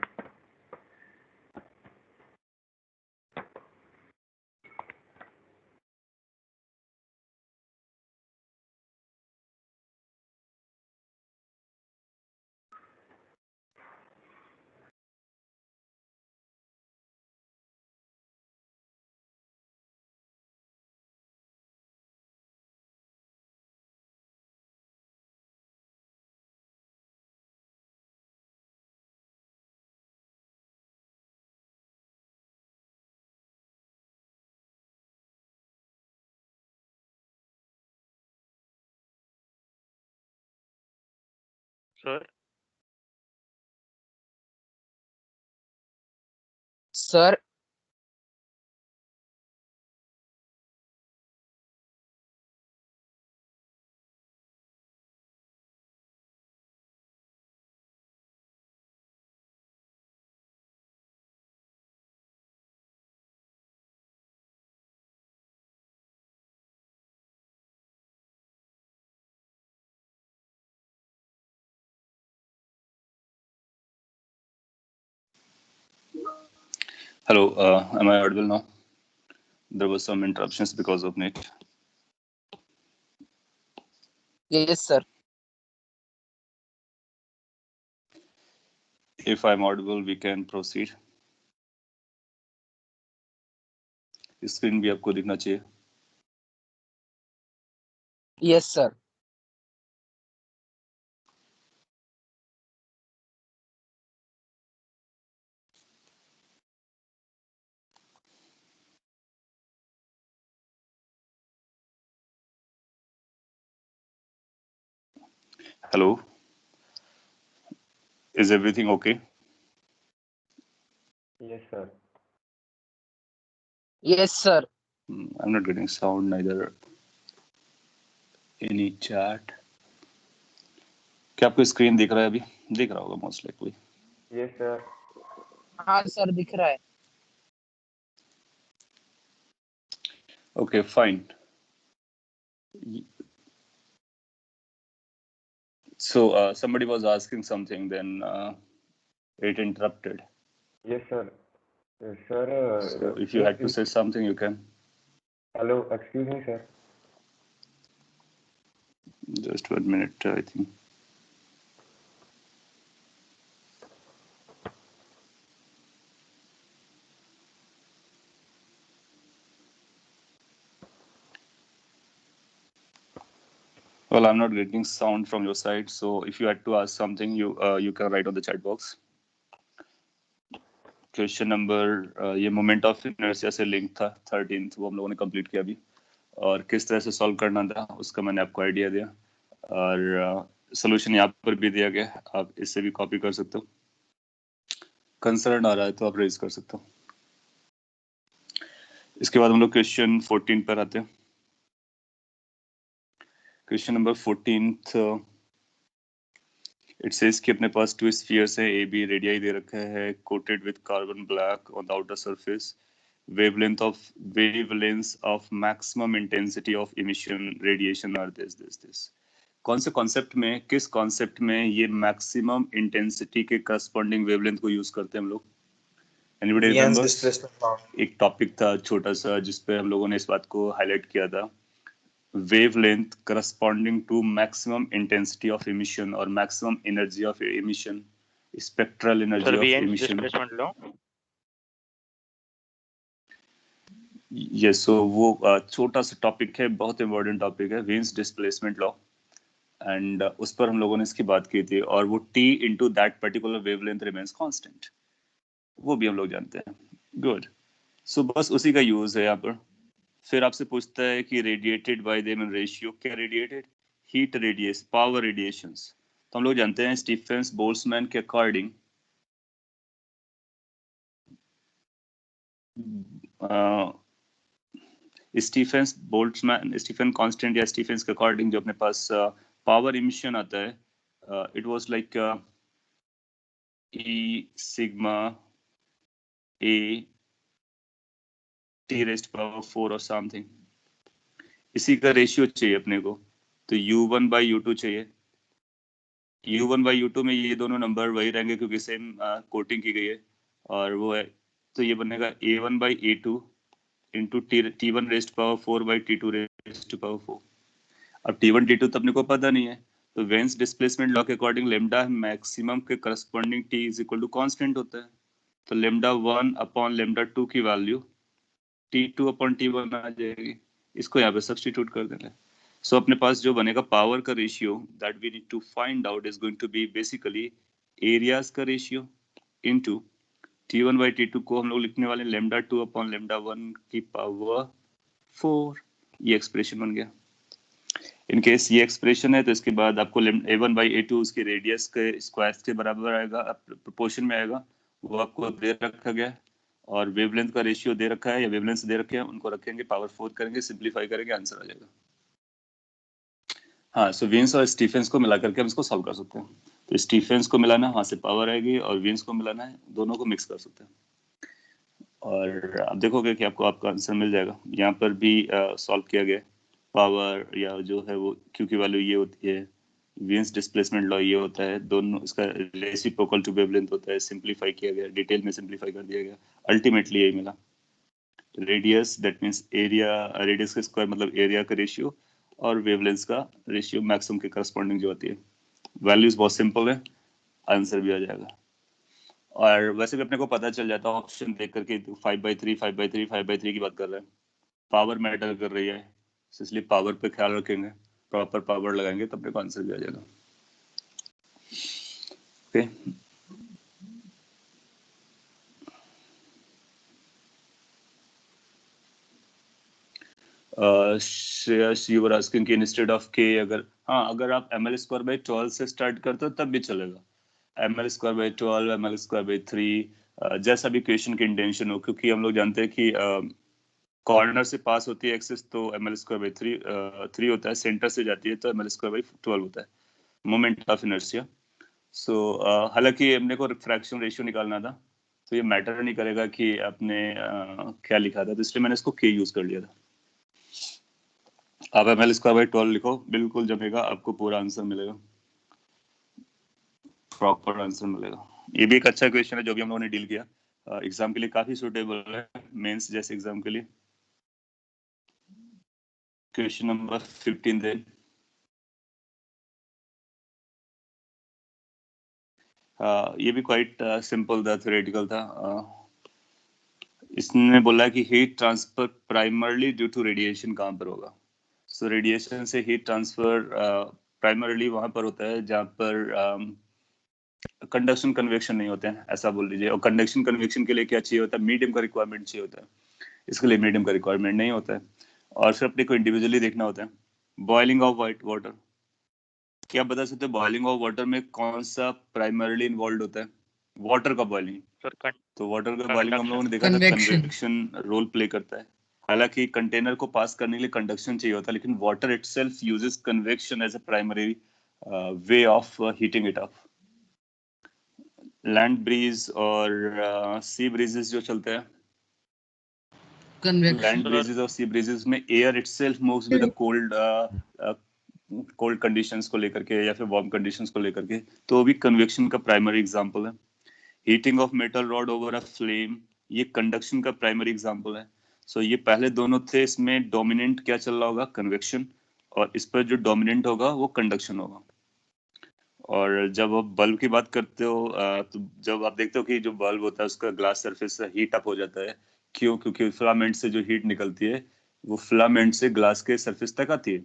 Sir, Sir, Hello, am I audible now? There was some interruptions because of net. Yes, sir. If I'm audible, we can proceed. Screen भी आपको दिखना चाहिए. Yes, sir. Hello. Is everything okay? Yes, sir. Yes, sir. I'm not getting sound neither. Any chat? क्या आपको स्क्रीन दिख रहा है अभी? दिख रहा होगा most likely. Yes, sir. हाँ सर दिख रहा है. Okay, fine. So somebody was asking something, then it interrupted. Yes, sir. Sir. So if you had to say something, you can. Hello, excuse me, sir. Just 1 minute, I think. Well, I'm not getting sound from your side, so if you had to ask something, you can write on the chat box. Question number ये मोमेंट ऑफ इनर्शिया से लिंक था 13th, वो हम लोगों ने कंप्लीट किया अभी, और किस तरह से सॉल्व करना था उसका मैंने आपको आइडिया दिया, और सोल्यूशन यहाँ पर भी दिया गया, आप इससे भी कॉपी कर सकते हो. कंसर्न आ रहा है तो आप रेज कर सकते हो. इसके बाद हम लोग क्वेश्चन 14 पर आते हैं. क्वेश्चन नंबर 14 इट सेज कि अपने पास टू स्फीयर्स है, ए बी रेडियाई दे रखा है, coated with carbon black on the outer surface, wavelengths of maximum intensity of emission radiation are this. कौन से कॉन्सेप्ट में, किस कॉन्सेप्ट में ये मैक्सिमम इंटेंसिटी के करस्पॉन्डिंग वेवलेंथ को यूज करते हैं हम लोग? Anybody remembers? एक टॉपिक था छोटा सा जिसपे हम लोगों ने इस बात को हाईलाइट किया था, wavelength corresponding to maximum intensity of emission or maximum energy of emission, spectral energy Sir, of Wien's emission. displacement law. Yes, so वो छोटा सा टॉपिक है, बहुत इम्पोर्टेंट टॉपिक है, वीन्स डिस्प्लेसमेंट लॉ, एंड उस पर हम लोगों ने इसकी बात की थी, और वो t into that particular wavelength remains constant, वो भी हम लोग जानते हैं. गुड. सो बस उसी का यूज है यहाँ पर. फिर आपसे पूछता है कि radiated by them in ratio, क्या radiated? Heat radiation, power radiations. तो हम लोग जानते हैं स्टीफेंस बोल्ट्जमैन के अकॉर्डिंग स्टीफन कांस्टेंट या स्टीफेंस के अकॉर्डिंग जो अपने पास पावर इमिशन आता है, it was like E sigma A T raised to power 4 और समथिंग, इसी का रेशियो चाहिए अपने को. तो U1 by U2 चाहिए. U1 by U2 में ये दोनों नंबर वही रहेंगे क्योंकि सेम कोटिंग की गई है, और वो है, तो ये बनेगा A1 by A2 into T1 raised to power 4 by T2 raised to power 4. अब T1 T2 तो अपने को पता नहीं है, तो वेन्स डिस्प्लेसमेंट लॉ के अकॉर्डिंग लेमडा मैक्सिमम के corresponding T is equal to constant होता है, तो लेमडा 1 अपॉन लेमडा 2 की वैल्यू T2 अपॉन T1 आ जाएगी. इसको यहाँ पे सब्स्टिट्यूट कर देना. सो अपने पास जो बनेगा पावर का ratio that we need to find out is going to be basically areas का ratio into T1 by T2 को हम लोग लिखने वाले लेमडा 2 अपॉन लेमडा 1 की पावर 4. ये एक्सप्रेशन बन गया. इन केस ये एक्सप्रेशन है तो इसके बाद आपको A1 by A2 उसके रेडियस के स्क्वायर के बराबर आएगा, प्रोपोर्शन में आएगा, वो आपको दे रखा गया, और वेवलेंथ का रेशियो दे रखा है या वेवलेंथ दे रखे हैं, उनको रखेंगे, पावर 4 करेंगे, सिंपलीफाई करेंगे, आंसर आ जाएगा. हाँ, सो वीन्स और स्टीफेंस को मिला करके हम इसको सॉल्व कर सकते हैं. तो स्टीफेंस को मिलाना है, वहां से पावर आएगी, और वीन्स को मिलाना है, दोनों को मिक्स कर सकते हैं, और आप देखोगे कि आपको आपका आंसर मिल जाएगा. यहाँ पर भी सॉल्व किया गया. पावर या जो है वो क्यू की वैल्यू ये होती है, वीन्स डिस्प्लेसमेंट लॉ ये होता है, दोनों इसका रेसिप्रोकल टू वेवलेंथ होता है, सिंपलीफाई किया गया, डिटेल में सिंपलीफाई कर दिया गया, अल्टीमेटली यही मिला. Radius that means area, radius का स्क्वायर मतलब एरिया का रेशियो, और वेवलेंथ का रेशियो मैक्सिमम के करस्पॉन्डिंग जो होती है। वैल्यूज बहुत सिंपल है, आंसर भी आ जाएगा। और वैसे भी अपने को पता चल जाता है ऑप्शन देख करके 5/3 5/3 5/3 की बात कर रहे हैं, पावर मैटर कर रही है, इसलिए पावर पे ख्याल रखेंगे, प्रॉपर पावर लगाएंगे तो अपने को आंसर भी आ जाएगा। Okay Shreyas you were asking कि इंस्टेड ऑफ के अगर आप ml²/12 से स्टार्ट करते हो तब भी चलेगा, ml²/12 ml²/3 जैसा भी क्वेश्चन की इंटेंशन हो, क्योंकि हम लोग जानते हैं कि कॉर्नर से पास होती है एक्सिस तो ml²/3 होता है, सेंटर से जाती है तो ml²/12 होता है, मोमेंट ऑफ इनर्शिया। सो हालांकि हमने को रिफ्रैक्शन रेशियो निकालना था तो ये मैटर नहीं करेगा कि आपने क्या लिखा था, तो इसलिए मैंने इसको के यूज कर लिया था। आप ml²/12 लिखो, बिल्कुल जमेगा, आपको पूरा आंसर मिलेगा, प्रॉपर आंसर मिलेगा। ये भी एक अच्छा क्वेश्चन है जो भी हम लोगों ने डील किया, एग्जाम के लिए काफी सुटेबल है, मेंस जैसे एग्जाम के लिए। Question number 15 then. ये भी क्वाइट सिंपल था, थ्योरेटिकल था। इसने बोला कि heat transfer primarily due to radiation कहाँ पर होगा। सो रेडिएशन से हीट ट्रांसफर प्राइमरली वहां पर होता है जहाँ पर कंडक्शन कन्वेक्शन नहीं होते हैं, ऐसा बोल लीजिए। और कंडक्शन कन्वेक्शन के लिए क्या चाहिए होता है, मीडियम का रिक्वायरमेंट चाहिए होता है, इसके लिए मीडियम का रिक्वायरमेंट नहीं होता है। और फिर अपने को इंडिविजुअली देखना होता है। बॉइलिंग ऑफ वाइट वाटर, क्या बता सकते हो बॉइलिंग ऑफ वाटर में कौन सा प्राइमरली इन्वॉल्व होता है? वाटर का बॉइलिंग। सर तो वाटर का बॉइलिंग हम लोगों ने देखा था Convection. कन्वेक्शन रोल प्ले करता है। हालांकि कंटेनर को पास करने के लिए कंडक्शन चाहिए होता है, लेकिन water itself uses convection as a primary way of heating it up. Land breeze और सी ब्रीजेस जो चलते हैं, Convection. लैंड ब्रीजेस और सी ब्रीजेस में air itself moves with cold cold conditions को लेकर के या फिर वार्म कंडीशंस को लेकर के, तो वो भी कन्वेक्शन का प्राइमरी एग्जांपल है। Heating of metal rod over a flame, ये कंडक्शन का प्राइमरी एग्जांपल है। सो ये पहले दोनों थे, इसमें डोमिनेंट क्या चल रहा होगा, कन्वेक्शन, और इस पर जो डोमिनेंट होगा वो कंडक्शन होगा। और जब आप बल्ब की बात करते हो तो जब आप देखते हो कि जो बल्ब होता है उसका ग्लास सरफेस हीट अप हो जाता है, क्यों? क्योंकि फिलामेंट से जो हीट निकलती है वो फिलामेंट से ग्लास के सरफेस तक आती है,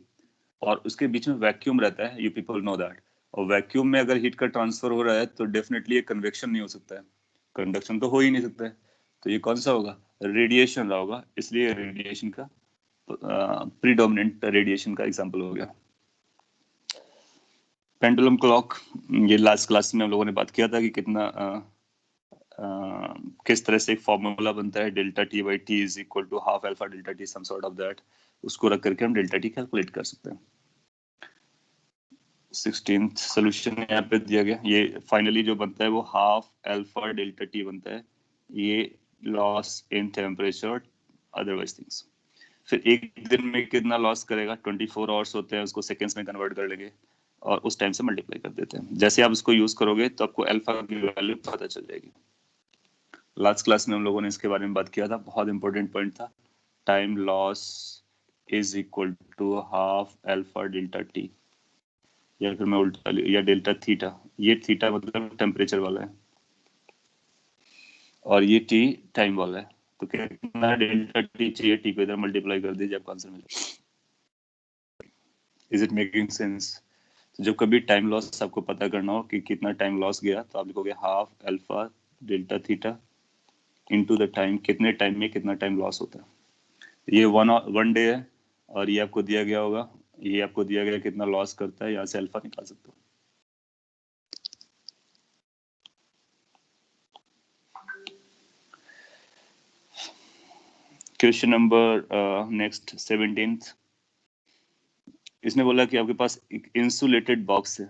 और उसके बीच में वैक्यूम रहता है, यू पीपल नो दैट। और वैक्यूम में अगर हीट का ट्रांसफर हो रहा है तो डेफिनेटली ये कन्वेक्शन नहीं हो सकता है, कंडक्शन तो हो ही नहीं सकता है। तो ये कौन सा होगा, रेडिएशन रहा होगा, इसलिए रेडिएशन का प्रीडोमिनेंट रेडिएशन का एग्जांपल हो गया। पेंडुलम क्लॉक, ये लास्ट क्लास में हम लोगों ने बात किया था कि कितना किस तरह से एक फॉर्मूला बनता है, delta T by T is equal to half alpha delta T, some sort of that, उसको रख करके हम डेल्टा टी कैलकुलेट कर सकते हैं। 16th सोल्यूशन यहाँ पे दिया गया, ये फाइनली जो बनता है वो हाफ अल्फा डेल्टा टी बनता है, ये loss in temperature otherwise things. फिर एक दिन में कितना लॉस करेगा, 24 आवर्स होते हैं, उसको सेकेंड्स में कन्वर्ट कर लेंगे और उस टाइम से मल्टीप्लाई कर देते हैं। जैसे आप इसको यूज करोगे तो आपको अल्फा की वैल्यू पता चल जाएगी। लास्ट क्लास में हम लोगों ने इसके बारे में बात किया था, बहुत इंपॉर्टेंट पॉइंट था, time loss is equal to half alpha delta T, या फिर मैं उल्टा या डेल्टा थीटा, ये थीटा मतलब टेम्परेचर वाला है और ये टी टाइम वाला है। तो कितना डेल्टा टी चाहिए, टी को इधर मल्टीप्लाई कर दीजिए, आपको आंसर मिल जाएगा। Is it making sense? तो जब कभी टाइम लॉस आपको पता करना हो कि कितना टाइम लॉस गया, तो आप लिखोगे half alpha delta theta into the time, कितने टाइम में कितना टाइम लॉस होता है। ये वन डे है और ये आपको दिया गया होगा, ये आपको दिया गया कितना लॉस करता है, यहाँ से अल्फा निकाल सकते हो। क्वेश्चन नंबर नेक्स्ट 17th, इसने बोला कि आपके पास एक इंसुलेटेड बॉक्स है।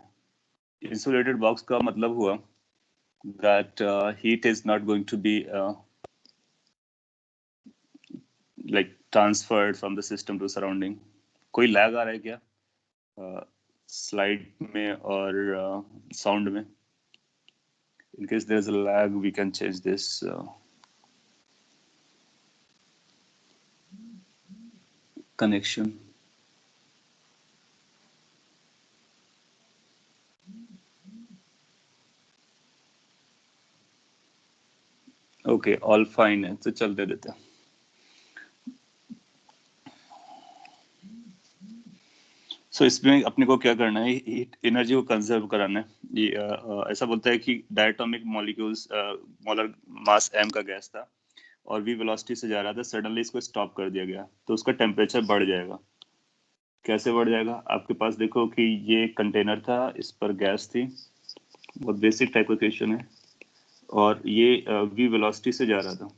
इंसुलेटेड बॉक्स का मतलब हुआ that heat is not going to be like transferred from the system to surrounding. कोई लैग आ रहा है क्या स्लाइड में और साउंड में? In case there is a lag, we can change this. Connection. Okay, all fine है, तो चलते देते हैं। सो इसमें अपने को क्या करना है, हीट एनर्जी को कंजर्व कराना है। ये ऐसा बोलता है कि diatomic molecules, molar mass m का गैस था और v वेलोसिटी से जा रहा था, सडनली इसको स्टॉप कर दिया गया तो उसका टेम्परेचर बढ़ जाएगा। कैसे बढ़ जाएगा? आपके पास देखो कि ये कंटेनर था, इस पर गैस थी, बहुत बेसिक टाइप का क्वेश्चन है, और ये v वेलोसिटी से जा रहा था,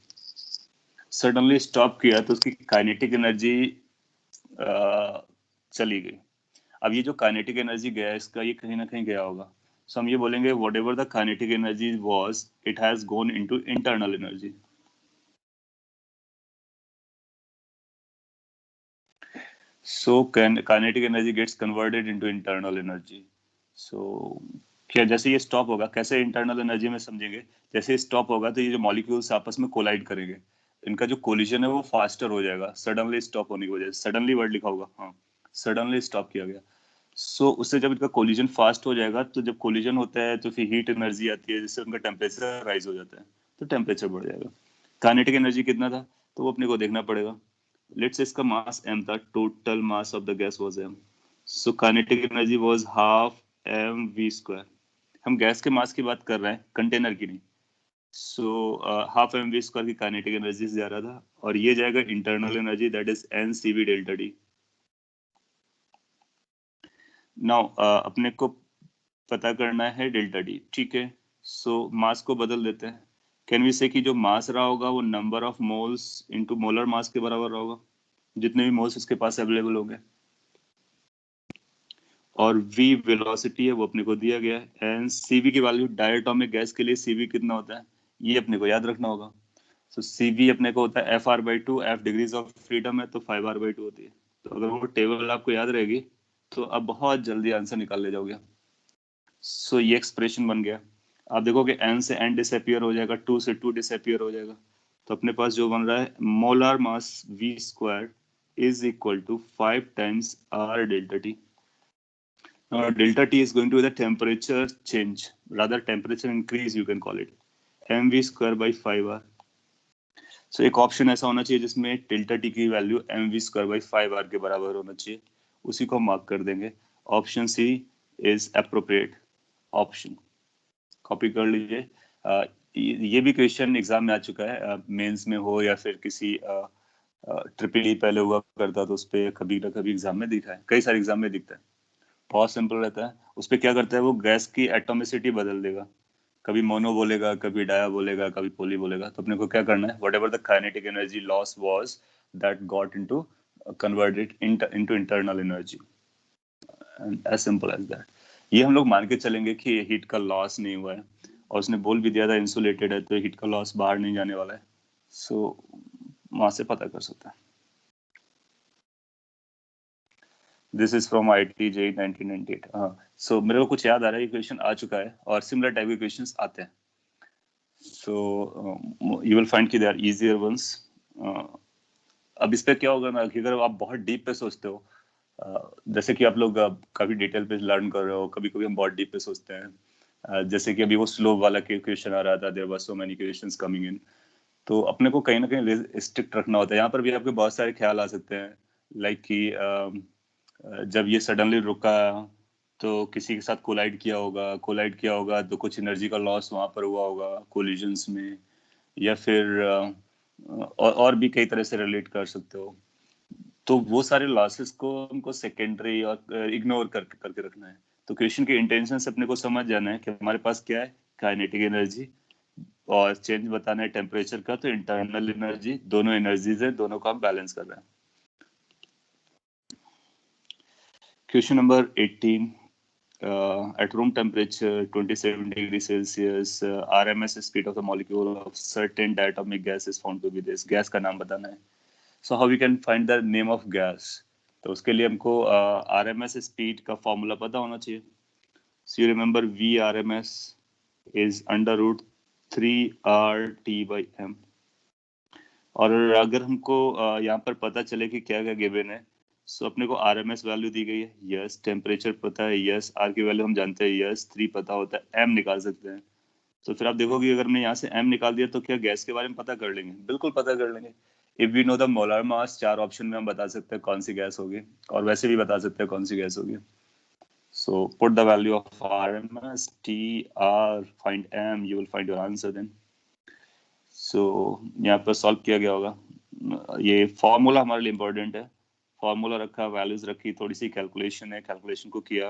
सडनली स्टॉप किया तो उसकी काइनेटिक एनर्जी चली गई। अब ये जो काइनेटिक एनर्जी गया इसका, ये कहीं ना कहीं गया होगा, सो हम ये बोलेंगे what ever the kinetic energy was, it has gone into internal energy. So kinetic energy gets converted into internal energy. So क्या जैसे ये स्टॉप होगा, कैसे इंटरनल एनर्जी में समझेंगे, जैसे स्टॉप होगा तो ये जो मॉलिक्यूल्स आपस में कोलाइड करेंगे, इनका जो कोलिजन है वो फास्टर हो जाएगा सडनली स्टॉप होने की वजह से। सडनली वर्ड लिखा होगा, हाँ, सडनली स्टॉप किया गया। सो उससे जब इनका कोलिजन फास्ट हो जाएगा, तो जब कोलिजन होता है तो फिर हीट एनर्जी आती है, जिससे उनका टेम्परेचर राइज हो जाता है, तो टेम्परेचर बढ़ जाएगा। काइनेटिक एनर्जी कितना था तो वो अपने को देखना पड़ेगा। लेट्स से इसका मास m था, total mass of the gas was m, so kinetic energy was half mv²। हम गैस के मास की बात कर रहे हैं, कंटेनर की नहीं। सो हाफ mv² की काइनेटिक एनर्जी से जा रहा था, और ये जाएगा internal energy, that is ncv delta D. Now अपने को पता करना है डेल्टा डी, ठीक है। सो मास को बदल देते हैं। कैन वी से कि जो मास रहा होगा वो number of moles into molar mass के बराबर रहा होगा, जितने भी मोल्स इसके पास अवेलेबल होंगे, और v वेलोसिटी है वो अपने को दिया गया है, एंड cv की वैल्यू डायटोमिक गैस के लिए cv कितना होता है ये अपने को याद रखना होगा। सो cv अपने को होता है FR/2, f degrees of freedom है तो 5R/2 होती है। तो अगर वो टेबल आपको याद रहेगी तो आप बहुत जल्दी आंसर निकाल ले जाओगे। सो ये एक्सप्रेशन बन गया। आप देखोगे n से n डिसअपियर हो जाएगा, 2 से 2 डिसअपियर हो जाएगा, तो अपने पास जो बन रहा है molar mass v² is equal to 5 times r delta t। Delta T is going to be the temperature change, rather temperature increase you can call it, mv²/5r। So एक ऑप्शन ऐसा होना चाहिए जिसमें डेल्टा टी की वैल्यू mv²/5r के बराबर होना चाहिए, उसी को हम मार्क कर देंगे। Option C is appropriate option, copy कर लीजिए। ये भी क्वेश्चन एग्जाम में आ चुका है, मेंस में हो या फिर किसी ट्रिपल ई पहले हुआ करता तो उस पर कभी ना कभी एग्जाम में दिखा है, कई सारे एग्जाम में दिखता है। बहुत सिंपल रहता है। उस पर क्या करता है, वो गैस की एटोमिसिटी बदल देगा, कभी मोनो बोलेगा, कभी डाया बोलेगा, कभी पोली बोलेगा। तो अपने को क्या करना है, whatever the kinetic energy loss was that got into converted into internal energy, and as simple as that. ये हम लोग मान के चलेंगे कि हीट का लॉस नहीं हुआ है, और उसने बोल भी दिया था इंसुलेटेड है, तो हीट का लॉस बाहर नहीं जाने वाला है। सो वहां से पता कर सकते हैं। This is from IIT JEE 1998। हाँ, सो मेरे को कुछ याद आ रहा है, ये क्वेश्चन आ चुका है और सिमिलर टाइप के क्वेश्चंस आते हैं। सो यू विल फाइंड कि दे आर इजियर वंस। अब इस पे क्या होगा ना कि अगर आप बहुत डीप पे सोचते हो, जैसे कि आप लोग काफी डिटेल पे लर्न कर रहे हो, कभी कभी हम बहुत डीप पे सोचते हैं, जैसे कि अभी वो स्लोप वाला क्वेश्चन आ रहा था, there were so many questions coming in, तो अपने को कहीं ना कहीं स्ट्रिक्ट रखना होता है। यहाँ पर भी आपके बहुत सारे ख्याल आ सकते हैं, लाइक कि जब ये सडनली रुका तो किसी के साथ कोलाइड किया होगा तो कुछ एनर्जी का लॉस वहां पर हुआ होगा कोलिजन्स में, या फिर और भी कई तरह से रिलेट कर सकते हो। तो वो सारे लॉसेस को हमको सेकेंडरी और इग्नोर करके रखना है। तो क्वेश्चन के इंटेंशन से अपने को समझ जाना है कि हमारे पास क्या है, काइनेटिक एनर्जी, और चेंज बताना है टेम्परेचर का, तो इंटरनल एनर्जी, दोनों एनर्जीज है, दोनों को हम बैलेंस कर रहे हैं। Question number 18. At room temperature 27 degrees Celsius, RMS speed of the molecule of certain diatomic gas is found to be this. Gas का नाम बताना है. So how we can find the name of gas? तो उसके लिए हमको RMS speed का फॉर्मूला पता होना चाहिए. So you remember VRMS is under root 3RT/m. और अगर हमको यहाँ पर पता चले कि क्या क्या गिवन है, सो अपने को RMS वैल्यू दी गई है, यस, टेम्परेचर पता है, यस, आर की वैल्यू हम जानते हैं, यस, 3 पता होता है, m निकाल सकते हैं, तो फिर आप देखोगे अगर हमने यहाँ से m निकाल दिया तो क्या गैस के बारे में पता कर लेंगे? बिल्कुल पता कर लेंगे। If we know the molar mass, 4 option में हम बता सकते हैं कौन सी गैस होगी, और वैसे भी बता सकते हैं कौन सी गैस होगी। So put the value of RMS, T, R, find M, you will find your answer then. So यहाँ पर सॉल्व किया गया होगा। ये फॉर्मूला हमारे लिए इम्पोर्टेंट है। फॉर्मूला रखा, वैल्यूज रखी, थोड़ी सी कैलकुलेशन है, कैलकुलेशन को किया,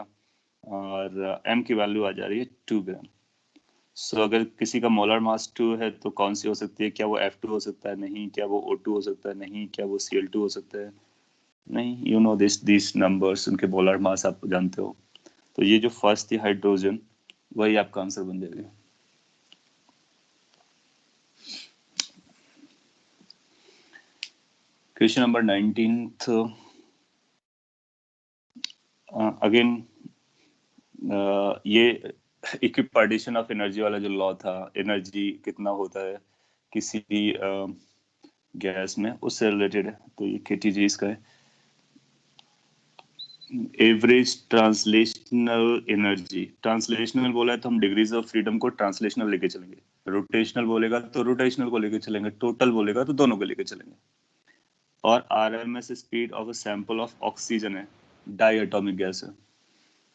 और M की वैल्यू आ जा रही है 2 ग्राम। सो अगर किसी का मोलर मास 2 है तो कौन सी हो सकती है? क्या वो F2 हो सकता है? नहीं। क्या वो O2 हो सकता है? नहीं। क्या वो Cl2 हो सकता है? नहीं। यू नो दिस नंबर्स, उनके मोलर मास आप जानते हो। तो ये जो फर्स्ट थी हाइड्रोजन, वही आपका आंसर बन जाएगा। क्वेश्चन नंबर 19th, अगेन ये इक्विपार्टीशन ऑफ एनर्जी वाला जो लॉ था, एनर्जी कितना होता है किसी भी गैस में, उससे रिलेटेड है। तो ये KTG इसका है। एवरेज ट्रांसलेशनल एनर्जी, ट्रांसलेशनल बोला है तो हम डिग्रीज ऑफ फ्रीडम को ट्रांसलेशनल लेके चलेंगे, रोटेशनल बोलेगा तो रोटेशनल को लेके चलेंगे, टोटल बोलेगा तो दोनों को लेके चलेंगे। और RMS speed of a sample of oxygen है, डाई एटॉमिक गैस है,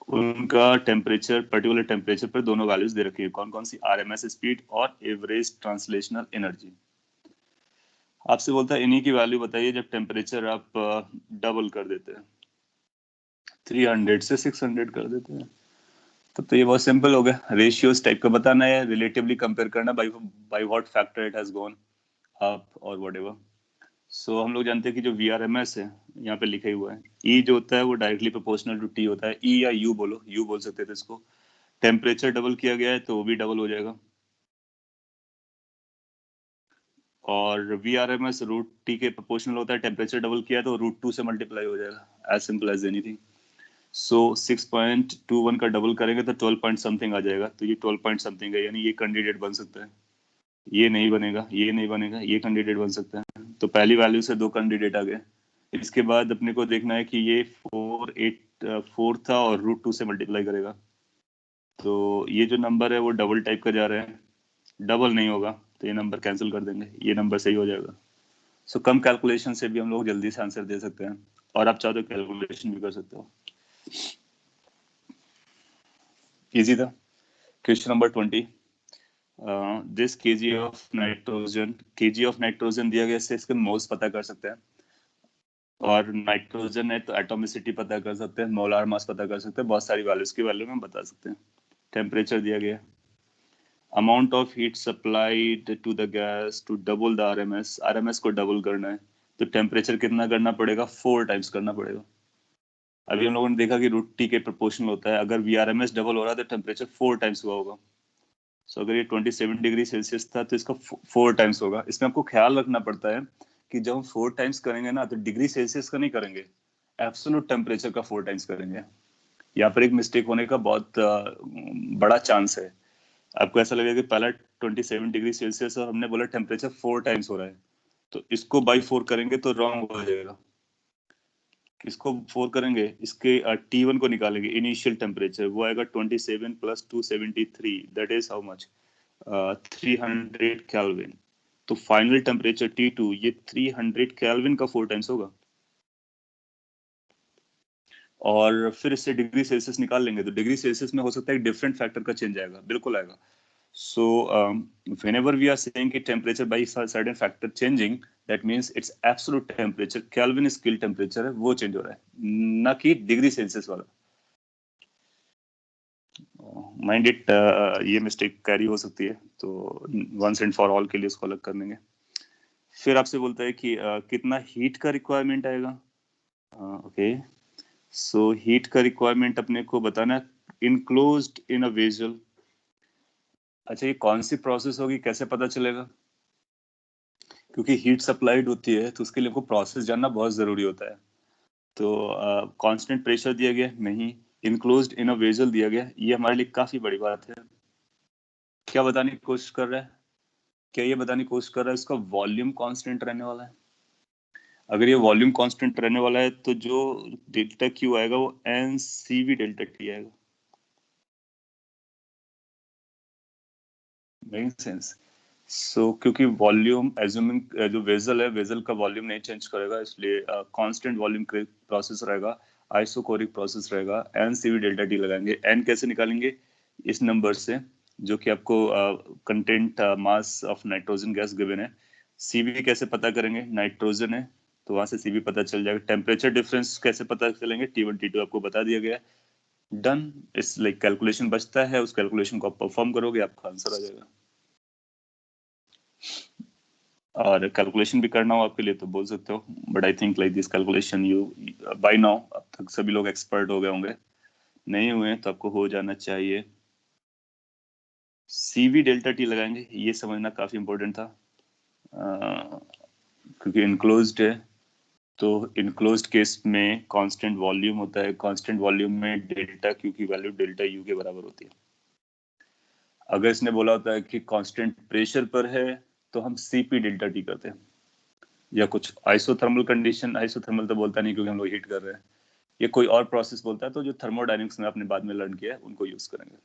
उनका टेम्परेचर, पर्टिकुलर टेम्परेचर पर दोनों वैल्यूज दे रखी है। कौन कौन सी? RMS स्पीड और एवरेज ट्रांसलेशनल एनर्जी। आपसे बोलता है इन्हीं की वैल्यू बताइए जब टेम्परेचर आप डबल कर देते हैं, 300 से 600 कर देते हैं। तब तो ये बहुत सिंपल हो गया। रेशियोज टाइप का बताना है, रिलेटिवली कंपेयर करना, by what factor it has gone up और व्हाटएवर। सो हम लोग जानते हैं कि जो VRMS है, यहाँ पे लिखा ही हुआ है, E जो होता है वो डायरेक्टली प्रोपोर्शनल टू T होता है। E या U बोलो, U बोल सकते थे इसको। टेम्परेचर डबल किया गया है तो वो भी डबल हो जाएगा। और VRMS रूट T के प्रोपोर्शनल होता है, टेम्परेचर डबल किया है तो √2 से मल्टीप्लाई हो जाएगा। As simple as anything. So 6.21 का डबल करेंगे तो 12 पॉइंट समथिंग आ जाएगा। तो ये 12 पॉइंट समथिंग है, यानी ये कैंडिडेट बन सकता है। ये नहीं बनेगा, ये नहीं बनेगा, ये कैंडिडेट बन सकता है। तो पहली वैल्यू से 2 कैंडिडेट आ गए। इसके बाद अपने को देखना है कि ये 4 था और √2 से मल्टीप्लाई करेगा। तो ये जो नंबर है वो डबल टाइप का जा रहा है, डबल नहीं होगा तो ये नंबर कैंसिल कर देंगे, ये नंबर सही हो जाएगा। सो कम कैलकुलेशन से भी हम लोग जल्दी से आंसर दे सकते हैं, और आप चाहो तो कैलकुलेशन भी कर सकते हो। इजी था। Question number 20, this kg of nitrogen दिया गया, इससे इसके मोल्स पता कर सकते हैं, और नाइट्रोजन है तो एटॉमिसिटी पता कर सकते हैं, मोलार मास पता कर सकते हैं, बहुत सारी वैल्यूज की वैल्यू में बता सकते हैं। टेम्परेचर दिया गया, amount of heat supplied to the gas to double the RMS को डबल करना है तो टेम्परेचर कितना करना पड़ेगा? 4 टाइम्स करना पड़ेगा। अभी हम लोगों ने देखा कि √T के प्रोपोर्शनल होता है, अगर VRMS डबल हो रहा है तो टेम्परेचर 4 टाइम्स हुआ होगा। सो अगर ये 27 डिग्री सेल्सियस था तो इसका 4 टाइम्स होगा। इसमें आपको ख्याल रखना पड़ता है कि जब हम 4 टाइम्स करेंगे ना तो डिग्री सेल्सियस का नहीं करेंगे, एब्सोल्यूट टेम्परेचर का 4 टाइम्स करेंगे। यहाँ पर एक मिस्टेक होने का बहुत बड़ा चांस है। आपको ऐसा लगेगा कि पहला 27 डिग्री सेल्सियस और हमने बोला टेम्परेचर 4 टाइम्स हो रहा है, तो इसको बाई 4 करेंगे तो रॉन्ग हो जाएगा। इसको 4 करेंगे, इसके T1 को निकालेंगे, इनिशियल टेम्परेचर वो आएगा 27 + 273, that is how much? 300 kelvin. तो फाइनल टेम्परेचर T2 ये 300 केल्विन का 4 टाइम्स होगा। और फिर इससे डिग्री सेल्सियस निकाल लेंगे तो डिग्री सेल्सियस में हो सकता है डिफरेंट फैक्टर का चेंज आएगा, बिल्कुल आएगा। So whenever we are saying कि temperature by a certain factor changing, that means its absolute temperature, Kelvin scale temperature है वो change हो रहा है, ना कि डिग्री सेल्सियस वाला। माइंड इट, ये मिस्टेक कैरी हो सकती है, तो वंस एंड फॉर ऑल के लिए इसको अलग कर लेंगे। फिर आपसे बोलता है कि कितना हीट का रिक्वायरमेंट आएगा। ओके, सो हीट का रिक्वायरमेंट अपने को बताना है, इनक्लोज्ड इन अ वेसल। अच्छा, ये कौन सी प्रोसेस होगी, कैसे पता चलेगा? क्योंकि हीट सप्लाइड होती है तो उसके लिए आपको प्रोसेस जानना बहुत जरूरी होता है। तो कांस्टेंट प्रेशर दिया गया नहीं, इनक्लोज्ड इन अ वेसल दिया गया, ये हमारे लिए काफी बड़ी बात है। क्या बताने की कोशिश कर रहा है? क्या ये बताने की कोशिश कर रहा है इसका वॉल्यूम कांस्टेंट रहने वाला है? अगर ये वॉल्यूम कांस्टेंट रहने वाला है तो जो डेल्टा क्यू आएगा वो NCV डेल्टा T आएगा। Making sense? सो क्योंकि वॉल्यूम एज्यूमिंग जो वेजल है, वेजल का वॉल्यूम नहीं चेंज करेगा, इसलिए कांस्टेंट वॉल्यूम प्रोसेस रहेगा, आइसोकोरिक प्रोसेस रहेगा, N C V delta T लगाएंगे। एन कैसे निकालेंगे? इस नंबर से जो कि आपको content mass of nitrogen gas given है। सीवी कैसे पता करेंगे? नाइट्रोजन है तो वहां से सीवी पता चल जाएगा। टेम्परेचर डिफरेंस कैसे पता चलेंगे? T1 T2 आपको बता दिया गया है। डन। इस लाइक कैलकुलेशन बचता है, उस कैलकुलेशन को आप परफॉर्म करोगे, आपका आंसर आ जाएगा। और कैलकुलेशन भी करना हो आपके लिए तो बोल सकते हो, but I think like this calculation you by now, अब तक सभी लोग एक्सपर्ट हो गए होंगे। नहीं हुए तो आपको हो जाना चाहिए। सीवी डेल्टा टी लगाएंगे, ये समझना काफी इंपॉर्टेंट था, क्योंकि इनक्लोज्ड है तो इनक्लोज्ड केस में कांस्टेंट वॉल्यूम होता है। कांस्टेंट वॉल्यूम में डेल्टा क्यू की वैल्यू डेल्टा यू के बराबर होती है। अगर इसने बोला होता है कि कांस्टेंट प्रेशर पर है तो हम सीपी डेल्टा टी करते हैं, या कुछ आइसोथर्मल कंडीशन, आइसोथर्मल तो बोलता नहीं क्योंकि हम लोग हीट कर रहे हैं, ये कोई और प्रोसेस बोलता है तो जो थर्मोडायनेमिक्स में आपने बाद में लर्न किया है उनको यूज करेंगे।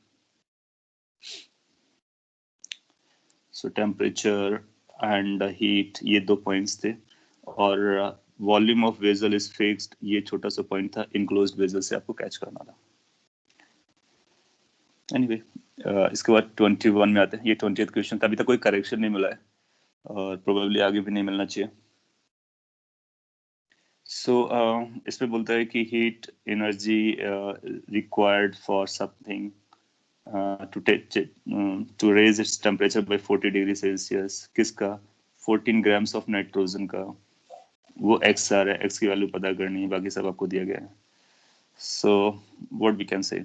सो टेम्परेचर एंड हीट, ये 2 पॉइंट्स थे, और volume of vessel is fixed, ये छोटा सा पॉइंट था, इनक्लोज्ड वेजल से आपको कैच करना था। एनीवे इसके बाद 21 में आते हैं। ये 20th क्वेश्चन था, अभी तक कोई करेक्शन नहीं मिला है और प्रोबेबली आगे भी नहीं मिलना चाहिए। सो इसमें बोलता है कि heat energy required for something to raise its temperature by 40 degree Celsius. किसका? 14 ग्राम्स ऑफ नाइट्रोजन का। वो एक्स आ रहा है, एक्स की वैल्यू पता करनी है, बाकी सब आपको दिया गया है। So what we can say,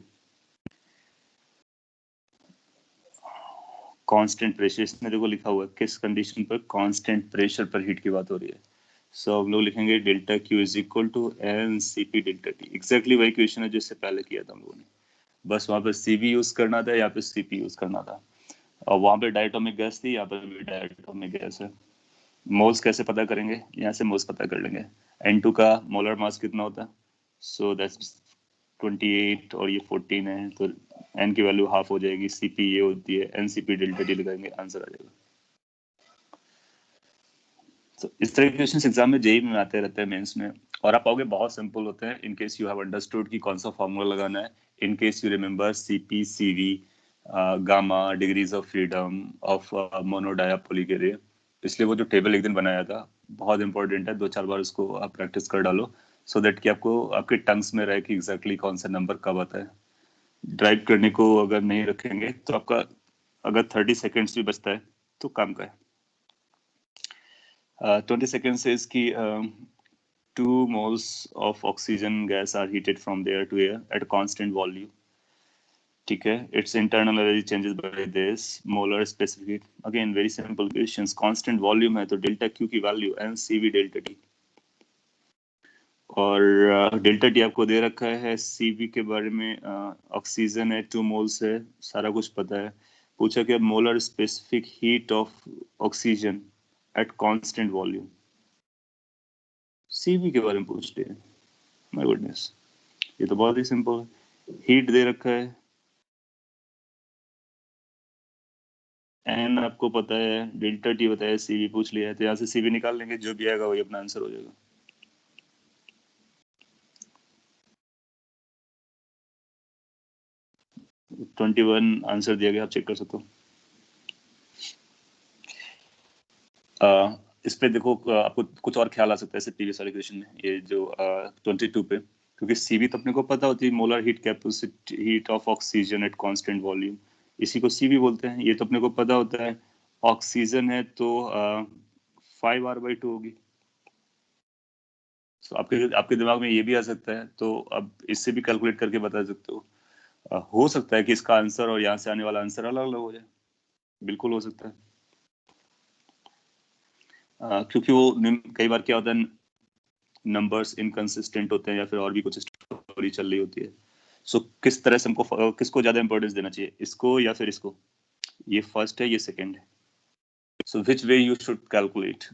constant pressure, इसने देखो लिखा हुआ है किस कंडीशन पर? कांस्टेंट प्रेशर पर हीट की बात हो रही है। सो हम लोग लिखेंगे delta Q is equal to n C P delta T. Exactly वही क्वेश्चन है जिससे पहले किया था हम लोगों ने, बस वहां पर सीबी यूज करना था, यहाँ पे सीपी यूज करना था, और वहां पे डायटोमिक गैस थी, यहाँ पर भी डायटोमिक गैस है। मोल्स कैसे पता करेंगे? यहाँ से मोल्स पता कर लेंगे। N2 का मोलर मास कितना होता है? सो दैट्स 28 और ये 14 है तो N की वैल्यू हाफ हो जाएगी, CP ये होती है, NCP डेल्टा टी लगाएंगे, आंसर आ जाएगा। तो इस तरह के क्वेश्चन एग्जाम में जेई में आते रहते हैं, मेंस में, और आप पाओगे बहुत सिंपल होते हैं in case you have understood कि कौन सा फॉर्मूला लगाना है, in case you remember CP CV gamma degrees of freedom of मोनोडायापोलिगेरिया। इसलिए वो जो टेबल एक दिन बनाया था बहुत इंपॉर्टेंट है, 2-4 बार उसको आप प्रैक्टिस कर डालो सो दैट कि आपको आपके टंग्स में रहे कि एग्जैक्टली कौन सा नंबर कब आता है। ड्राइव करने को अगर नहीं रखेंगे तो आपका अगर 30 सेकेंड्स भी बचता है तो काम का है। 20 seconds says कि 2 moles of oxygen gas are heated from there to air at a constant volume. ठीक है, its internal energy changes by this molar specific heat. Again very simple questions, constant volume है तो डेल्टा क्यू की वैल्यू NCV डेल्टा टी, और डेल्टा टी आपको दे रखा है। CV के बारे में ऑक्सीजन है 2 moles है, सारा कुछ पता है। पूछा कि molar specific heat of oxygen at constant volume, CV के बारे में पूछ रहे हैं। माय गुडनेस, ये तो बहुत ही सिंपल है। हीट दे रखा है, एन आपको पता है, डेल्टा टी बताया, CV पूछ लिया है, तो यहाँ से CV निकाल लेंगे, जो भी आएगा वही अपना आंसर हो जाएगा। तो 21 आंसर दिया गया, आप चेक कर सकते हो। इस पे देखो आपको कुछ और ख्याल आ सकता है ऐसे प्रीवियस वाले क्वेश्चन में, ये जो 22 पे, क्योंकि CV तो अपने को पता होती है, molar heat capacity heat of oxygen at constant volume, इसी को CV बोलते हैं। ये तो अपने को पता होता है, ऑक्सीजन है तो 5R/2 होगी। तो आपके दिमाग में ये भी आ सकता है, तो अब इससे भी कैलकुलेट करके बता सकते हो। हो सकता है कि इसका आंसर और यहाँ से आने वाला आंसर अलग अलग हो जाए, बिल्कुल हो सकता है। क्योंकि वो कई बार क्या होता है, नंबर्स इनकंसिस्टेंट होते हैं या फिर और भी कुछ स्टोरी चल रही होती है। सो किस तरह से हमको किसको ज्यादा इंपॉर्टेंस देना चाहिए, इसको या फिर इसको? ये फर्स्ट है, ये सेकंड है। So which way you should calculate,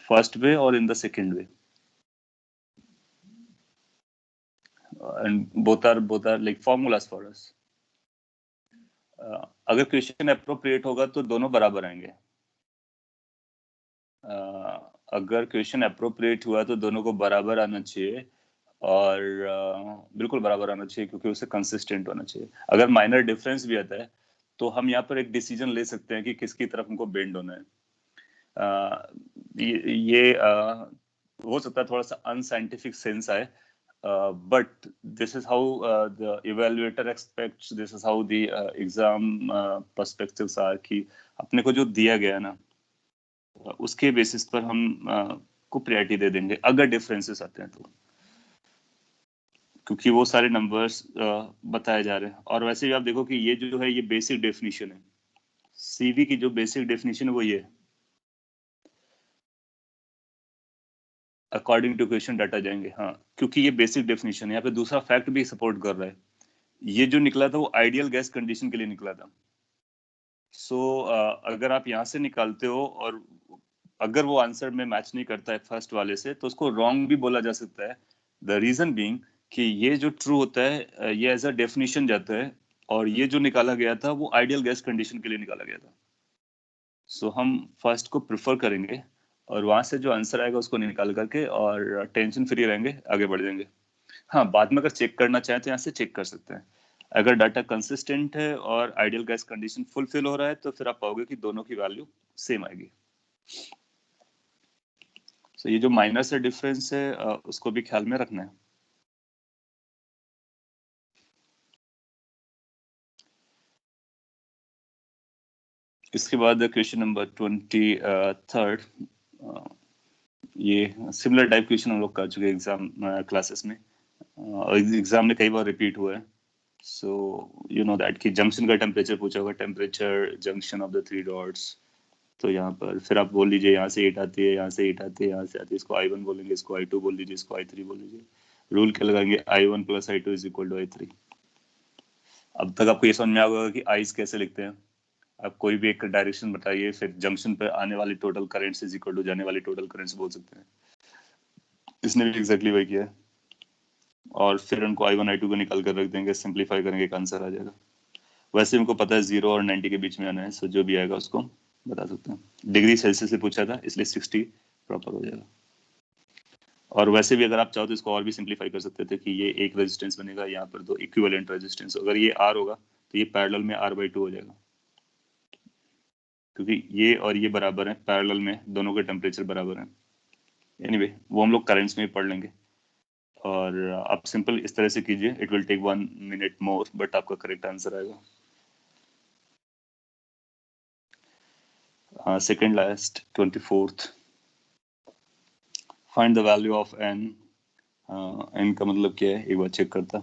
first way और in the second way, and both are like formulas for us. अगर क्वेश्चन अप्रोप्रिएट होगा तो दोनों बराबर आएंगे। अगर क्वेश्चन अप्रोप्रिएट हुआ तो दोनों को बराबर आना चाहिए और बिल्कुल बराबर आना चाहिए क्योंकि उसे कंसिस्टेंट होना चाहिए। अगर माइनर डिफरेंस भी आता है तो हम यहाँ पर एक डिसीजन ले सकते हैं कि किसकी तरफ हमको बेंड होना है। ये हो सकता है थोड़ा सा अनसाइंटिफिक सेंस आए, but this is how the evaluator expects, this is how the exam perspectives are कि अपने को जो दिया गया ना उसके बेसिस पर हम को प्रायोरिटी दे देंगे अगर डिफरेंसेस आते हैं तो, क्योंकि वो सारे नंबर्स बताए जा रहे हैं। और वैसे भी आप देखो कि ये जो है ये बेसिक डेफिनेशन है, सीवी की जो बेसिक डेफिनेशन है वो ये है, अकॉर्डिंग टू क्वेश्चन डाटा जाएंगे। हाँ, क्योंकि ये बेसिक डेफिनेशन है। यहाँ पे दूसरा फैक्ट भी सपोर्ट कर रहा है, ये जो निकला था वो आइडियल गैस कंडीशन के लिए निकला था। सो अगर आप यहाँ से निकालते हो और अगर वो आंसर में मैच नहीं करता है फर्स्ट वाले से तो उसको रॉन्ग भी बोला जा सकता है। द रीजन बीइंग कि ये जो ट्रू होता है ये एज अ डेफिनेशन जाता है और ये जो निकाला गया था वो आइडियल गैस कंडीशन के लिए निकाला गया था। सो हम फर्स्ट को प्रिफर करेंगे और वहां से जो आंसर आएगा उसको निकाल करके और टेंशन फ्री रहेंगे, आगे बढ़ जाएंगे। हाँ, बाद में अगर चेक करना चाहें तो यहाँ से चेक कर सकते हैं। अगर डाटा कंसिस्टेंट है और आइडियल गैस कंडीशन फुलफिल हो रहा है तो फिर आप पाओगे कि दोनों की वैल्यू सेम आएगी। So, ये जो माइनर से डिफरेंस है उसको भी ख्याल में रखना है। इसके बाद क्वेश्चन नंबर 23 ये सिमिलर टाइप क्वेश्चन हम लोग कर चुके एग्जाम क्लासेस में और एग्जाम में कई बार रिपीट हुआ है। सो यू नो दैट कि जंक्शन का टेम्परेचर पूछा होगा, temperature junction of the 3 dots. तो यहाँ पर फिर आप बोल लीजिए यहाँ से 8 आती है, यहाँ से 8 आती है, यहाँ से आती है, इसको I1 बोलेंगे, इसको I2 बोल लीजिए, इसको I3 बोल लीजिए। रूल क्या लगाएंगे, I1 + I2 = I3। अब तक आपको ये समझ में आ गया कि आइस कैसे लिखते हैं। आप कोई भी एक डायरेक्शन बताइए, फिर जंक्शन पर आने वाली टोटल करंट से इक्वल टू जाने वाली टोटल करंट से बोल सकते हैं। इसने भी एग्जैक्टली वही किया है और फिर उनको I1 I2 को निकाल कर रख देंगे, सिंप्लीफाई करेंगे, एक आंसर आ जाएगा। वैसे उनको पता है 0 और 90 के बीच में आना है, सो जो भी आएगा उसको बता सकते हैं। डिग्री सेल्सियस से पूछा था इसलिए 60 प्रॉपर हो जाएगा। और वैसे भी अगर आप चाहो तो इसको और भी सिंप्लीफाई कर सकते थे कि ये एक रेजिस्टेंस बनेगा, यहाँ पर 2 इक्विवेलेंट रेजिस्टेंस। अगर ये R होगा तो ये पैरेलल में R/2 हो जाएगा, क्योंकि ये और ये बराबर है, पैरेलल में दोनों के टेम्परेचर बराबर है। एनीवे वो हम लोग करेंट्स में पढ़ लेंगे। और आप सिंपल इस तरह से कीजिए, it will take 1 minute more but आपका करेक्ट आंसर आएगा। Second last 24th, find the value of n। n का मतलब क्या है एक बार चेक करता।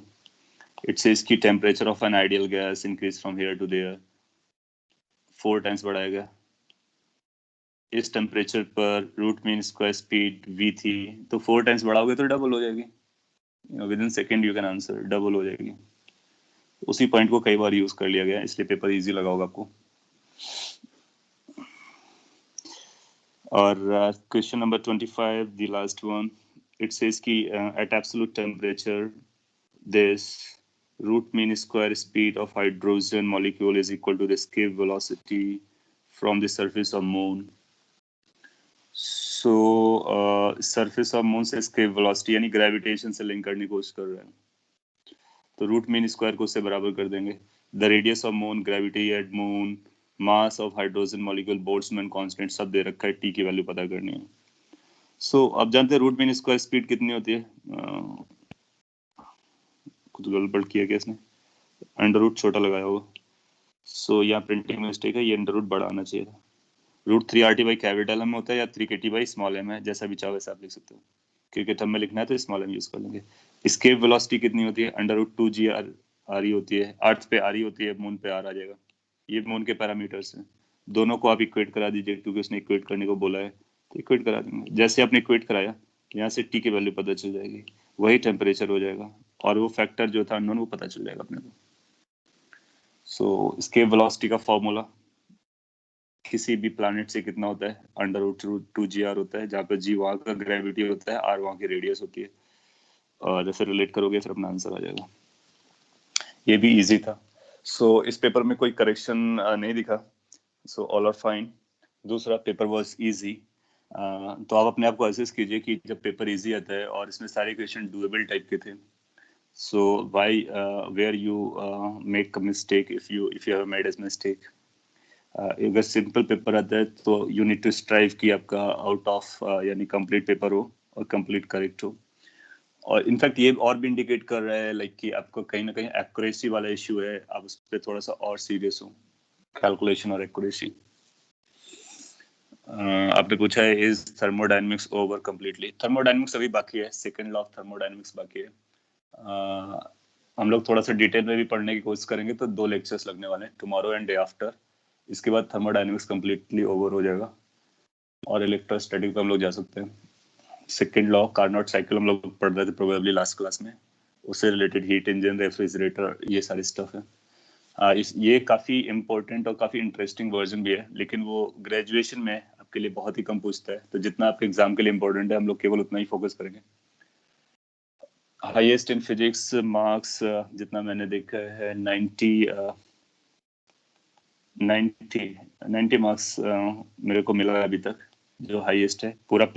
इट सेज कि temperature of an ideal gas increase from here to there 4 times बढ़ाएगा। इस टेम्परेचर पर root mean square speed v थी, तो 4 टाइम्स बढ़ाओगे तो डबल हो जाएगी। With in second you can answer, double हो जाएगी। उसी पॉइंट को कई बार यूज कर लिया गया, इसलिए पेपर इजी लगा होगा आपको। और question number 25, the last one, it says कि at absolute temperature this root mean square speed of hydrogen molecule is equal to the escape velocity from the surface of moon. So surface of moon से escape velocity यानी gravitation से लिंक करने की कोशिश कर रहे हैं, तो रूट मीन स्क्वायर को उससे बराबर कर देंगे। The radius of moon, gravity eight moon, mass of hydrogen molecule, Boltzmann constant सब दे रखा है, टी की वैल्यू पता करनी है। सो अब जानते हैं रूट मीन स्क्वायर स्पीड कितनी होती है। कुछ गड़बड़ किया क्या इसने, अंडर रूट छोटा लगाया होगा। सो यहाँ प्रिंटिंग मिस्टेक है, ये अंडर रूट बड़ा आना चाहिए था। रूट 3RT/ कैपिटल एम होता है या 3KT/ स्मॉल एम है, जैसा भी चाहो वैसा आप लिख सकते हो। क्योंकि टर्म में लिखना है तो स्मॉल एम यूज कर लेंगे। एस्केप वेलोसिटी कितनी होती है, अंडर रूट 2g/r होती है। अर्थ पे r होती है, मून पे r आ जाएगा। ये मून के पैरामीटर्स हैं, दोनों को आप इक्वेट करा दीजिए, क्योंकि उसने इक्वेट करने को बोला है तो इक्वेट करा देंगे। जैसे आपने इक्वेट कराया यहाँ से टी की वैल्यू पता चल जाएगी, वही टेम्परेचर हो जाएगा और वो फैक्टर जो था अननोन वो पता चल जाएगा अपने को। सो एस्केप वेलोसिटी का फॉर्मूला किसी भी प्लैनेट से कितना होता है, अंडर रूट 2gr होता है, जहाँ पे g वहाँ का ग्रेविटी होता है, r वहाँ की रेडियस होती है। और जैसे रिलेट करोगे फिर अपना आंसर आ जाएगा। ये भी इजी था। सो इस पेपर में कोई करेक्शन नहीं दिखा, सो ऑल आर फाइन। दूसरा पेपर वाज इजी। तो आप अपने आप को असेस कीजिए कि जब पेपर इजी आता है और इसमें सारे क्वेश्चन डुएबल टाइप के थे, so why were you make a mistake if you have made a mistake. अगर सिंपल पेपर आता है तो यू नीड टू स्ट्राइव कि आपका आउट ऑफ यानी कंप्लीट पेपर हो और कंप्लीट करेक्ट हो। और इनफैक्ट ये और भी इंडिकेट कर रहा है लाइक कि आपको कहीं ना कहीं एक्यूरेसी वाला इशू है, आप उस पर थोड़ा सा और सीरियस हो, कैलकुलेशन और एक्यूरेसी। आपने पूछा है is thermodynamics over completely. Thermodynamics अभी बाकी है, सेकंड लॉ ऑफ थर्मोडायनेमिक्स बाकी है। हम लोग थोड़ा सा डिटेल में भी पढ़ने की कोशिश करेंगे, तो 2 लेक्चर्स लगने वाले हैं, टुमारो एंड डे आफ्टर। इसके बाद थर्मोडायनेमिक्स कंप्लीटली ओवर हो जाएगा और इलेक्ट्रोस्टैटिक पे हम लोग जा सकते हैं। सेकेंड लॉ कार्नोट साइकिल हम लोग पढ़ रहे थे प्रोबेबली लास्ट क्लास में, उससे रिलेटेड हीट इंजन, रेफ्रिजरेटर, ये सारी स्टफ है। ये काफ़ी इंपॉर्टेंट और काफ़ी इंटरेस्टिंग वर्जन भी है, लेकिन वो ग्रेजुएशन में आपके लिए बहुत ही कम पूछता है, तो जितना आपके एग्जाम के लिए इंपॉर्टेंट है हम लोग केवल उतना ही फोकस करेंगे। हाईएस्ट इन फिजिक्स मार्क्स जितना मैंने देखा है 90 मार्क्स मेरे को मिला है अभी तक, जो हाईएस्ट है। पूरा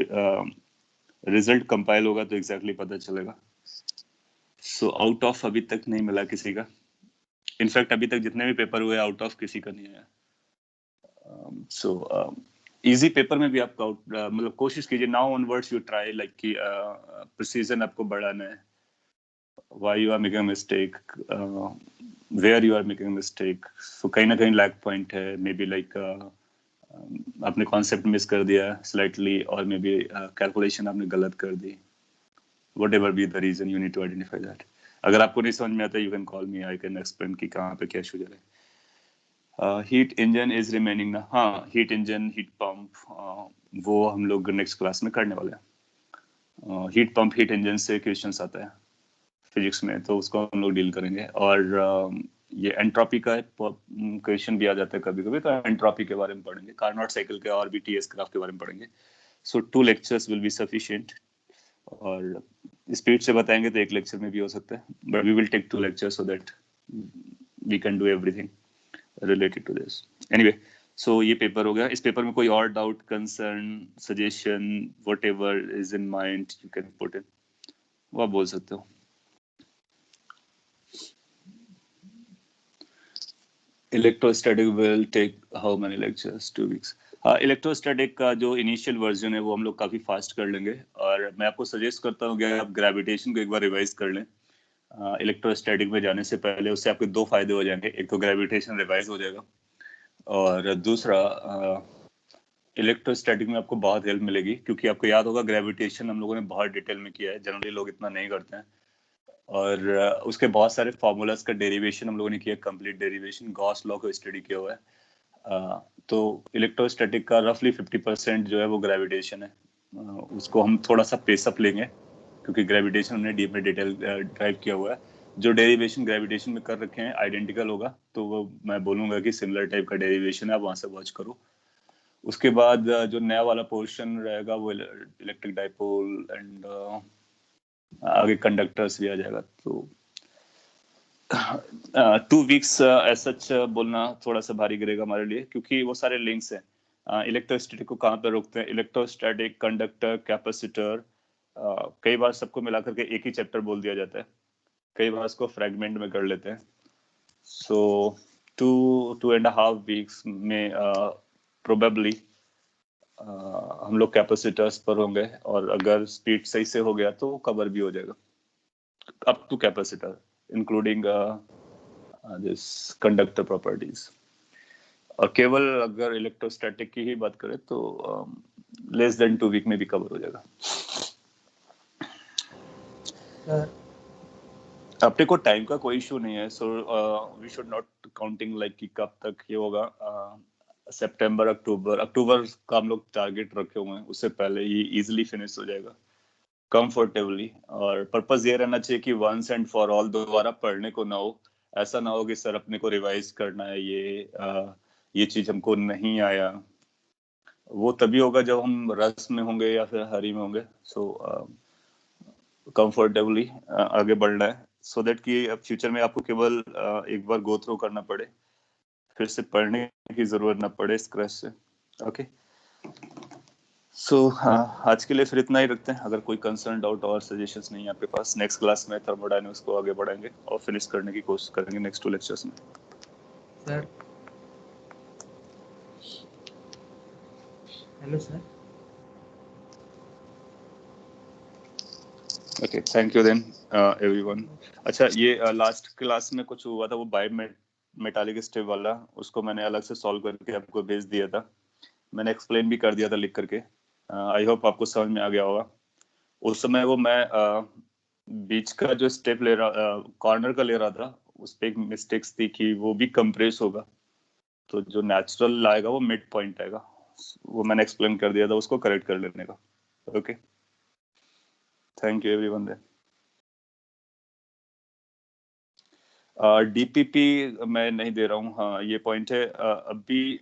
रिजल्ट कंपाइल होगा तो एग्जैक्टली पता चलेगा। सो आउट ऑफ अभी तक नहीं मिला किसी का। इनफैक्ट अभी तक जितने भी पेपर हुए आउट ऑफ किसी का नहीं आया। सो इजी पेपर में भी आपका मतलब कोशिश कीजिए, now onwards you try like कि प्रिसीजन आपको बढ़ाना है। Why you are making a mistake, where you are making a mistake. So कहीं ना कहीं लैग पॉइंट है, मे बी लाइक आपने कॉन्सेप्ट मिस कर दिया स्लाइटली, और मे बी कैलकुलेशन आपने गलत कर दी। whatever be the reason, you need to identify that. अगर आपको नहीं समझ में आता, you can call me, I can explain कि कहाँ पे क्या इशू चल रहा है। हीट इंजन इज रिमेनिंग ना, हाँ हीट इंजन, हीट पंप, वो हम लोग नेक्स्ट क्लास में करने वाले हैं। हीट पंप हीट इंजन से क्वेश्चंस आता है फिजिक्स में, तो उसको हम लोग डील करेंगे। और ये एंट्रोपी का क्वेश्चन भी आ जाता है कभी कभी, तो एंट्रोपी के बारे में पढ़ेंगे, कार्नोट साइकिल के और भी टीएस ग्राफ के बारे में पढ़ेंगे। सो 2 लेक्चर्स विल बी सफिशिएंट, और स्पीड से बताएंगे तो 1 लेक्चर में भी हो सकता है, but we will take 2 lectures so that we can do everything related to this. Anyway, so ये पेपर हो गया। इस पेपर में कोई और doubt, concern, suggestion, whatever is in mind you can put in, वो आप बोल सकते हो। Electrostatic will take how many lectures? 2 weeks. हाँ, इलेक्ट्रोस्टैटिक का जो इनिशियल वर्जन है वो हम लोग काफ़ी फास्ट कर लेंगे, और मैं आपको सजेस्ट करता हूँ कि आप ग्रेविटेशन को एक बार रिवाइज कर लें इलेक्ट्रोस्टैटिक में जाने से पहले। उससे आपके 2 फायदे हो जाएंगे, एक तो ग्रेविटेशन रिवाइज हो जाएगा, और दूसरा इलेक्ट्रोस्टैटिक में आपको बहुत हेल्प मिलेगी, क्योंकि आपको याद होगा ग्रेविटेशन हम लोगों ने बहुत डिटेल में किया है, जनरली लोग इतना नहीं करते हैं। और उसके बहुत सारे फॉर्मूलाज का डेरिवेशन हम लोगों ने किया, कंप्लीट डेरिवेशन, गॉस लॉ को स्टडी किया हुआ है। तो इलेक्ट्रोस्टैटिक का रफली 50% जो है वो ग्रेविटेशन है। उसको हम थोड़ा सा पेसअप लेंगे, क्योंकि ग्रेविटेशन हमने डीप में डिटेल ड्राइव किया हुआ है। जो डेरिवेशन ग्रेविटेशन में कर रखे हैं आइडेंटिकल होगा, तो वो मैं बोलूँगा कि सिमिलर टाइप का डेरिवेशन है, आप वहाँ से वॉच करो। उसके बाद जो नया वाला पोर्शन रहेगा वो इलेक्ट्रिक डाइपोल एंड आगे कंडक्टर्स भी आ जाएगा। तो 2 वीक्स ऐसा सच बोलना थोड़ा सा भारी गिरेगा हमारे लिए, क्योंकि वो सारे लिंक्स हैं। इलेक्ट्रोस्टैटिक को कहाँ पे रोकते हैं, इलेक्ट्रोस्टैटिक, कंडक्टर, कैपेसिटर, कई बार सबको मिलाकर के एक ही चैप्टर बोल दिया जाता है, कई बार उसको फ्रेगमेंट में कर लेते हैं। सो 2.5 वीक्स में प्रोबेबली हम लोग कैपेसिटर्स पर होंगे, और अगर स्पीड सही से हो गया तो कवर भी हो जाएगा up to capacitor, including this conductor properties. और केवल अगर इलेक्ट्रोस्टैटिक की ही बात करें तो लेस देन 2 वीक में भी कवर हो जाएगा। अपने को टाइम का कोई इशू नहीं है, so we should not counting like कि कब तक ये होगा। सितंबर, अक्टूबर का हम लोग टारगेट रखे हुए हैं, उससे पहले ये इजीली फिनिश हो जाएगा कंफर्टेबली। और पर्पस ये रहना चाहिए कि वंस एंड फॉर ऑल दोबारा पढ़ने को ना हो। ऐसा ना हो कि सर अपने को रिवाइज करना है, ये चीज हमको नहीं आया। वो तभी होगा जब हम रस में होंगे या फिर हरी में होंगे। सो कंफर्टेबली आगे बढ़ना है, सो दैट कि अब फ्यूचर में आपको केवल एक बार गो थ्रू करना पड़े, फिर से पढ़ने की जरूरत ना पड़े स्क्रैच से। ओके सो आज के लिए फिर इतना ही रखते हैं। अगर कोई कंसर्न, डाउट और सजेशंस नहीं है आपके पास, नेक्स्ट क्लास में थर्मोडायनेमिक्स को आगे बढ़ाएंगे और फिनिश करने की कोशिश करेंगे नेक्स्ट 2 लेक्चर्स में। Sir hello sir. Okay thank you then everyone. अच्छा ये लास्ट क्लास में कुछ हुआ था वो बायोमेटालिक स्टेप वाला, उसको मैंने अलग से सॉल्व करके आपको भेज दिया था, मैंने एक्सप्लेन भी कर दिया था लिख करके। आई होप आपको समझ में आ गया होगा। उस समय वो मैं बीच का जो स्टेप ले रहा, कॉर्नर का ले रहा था, उस पे एक मिस्टेक्स थी कि वो भी कंप्रेस होगा, तो जो नेचुरल आएगा वो मिड पॉइंट आएगा, वो मैंने एक्सप्लेन कर दिया था, उसको करेक्ट कर लेने का। Okay thank you everyone. DPP मैं नहीं दे रहा हूँ, हाँ ये पॉइंट है। अभी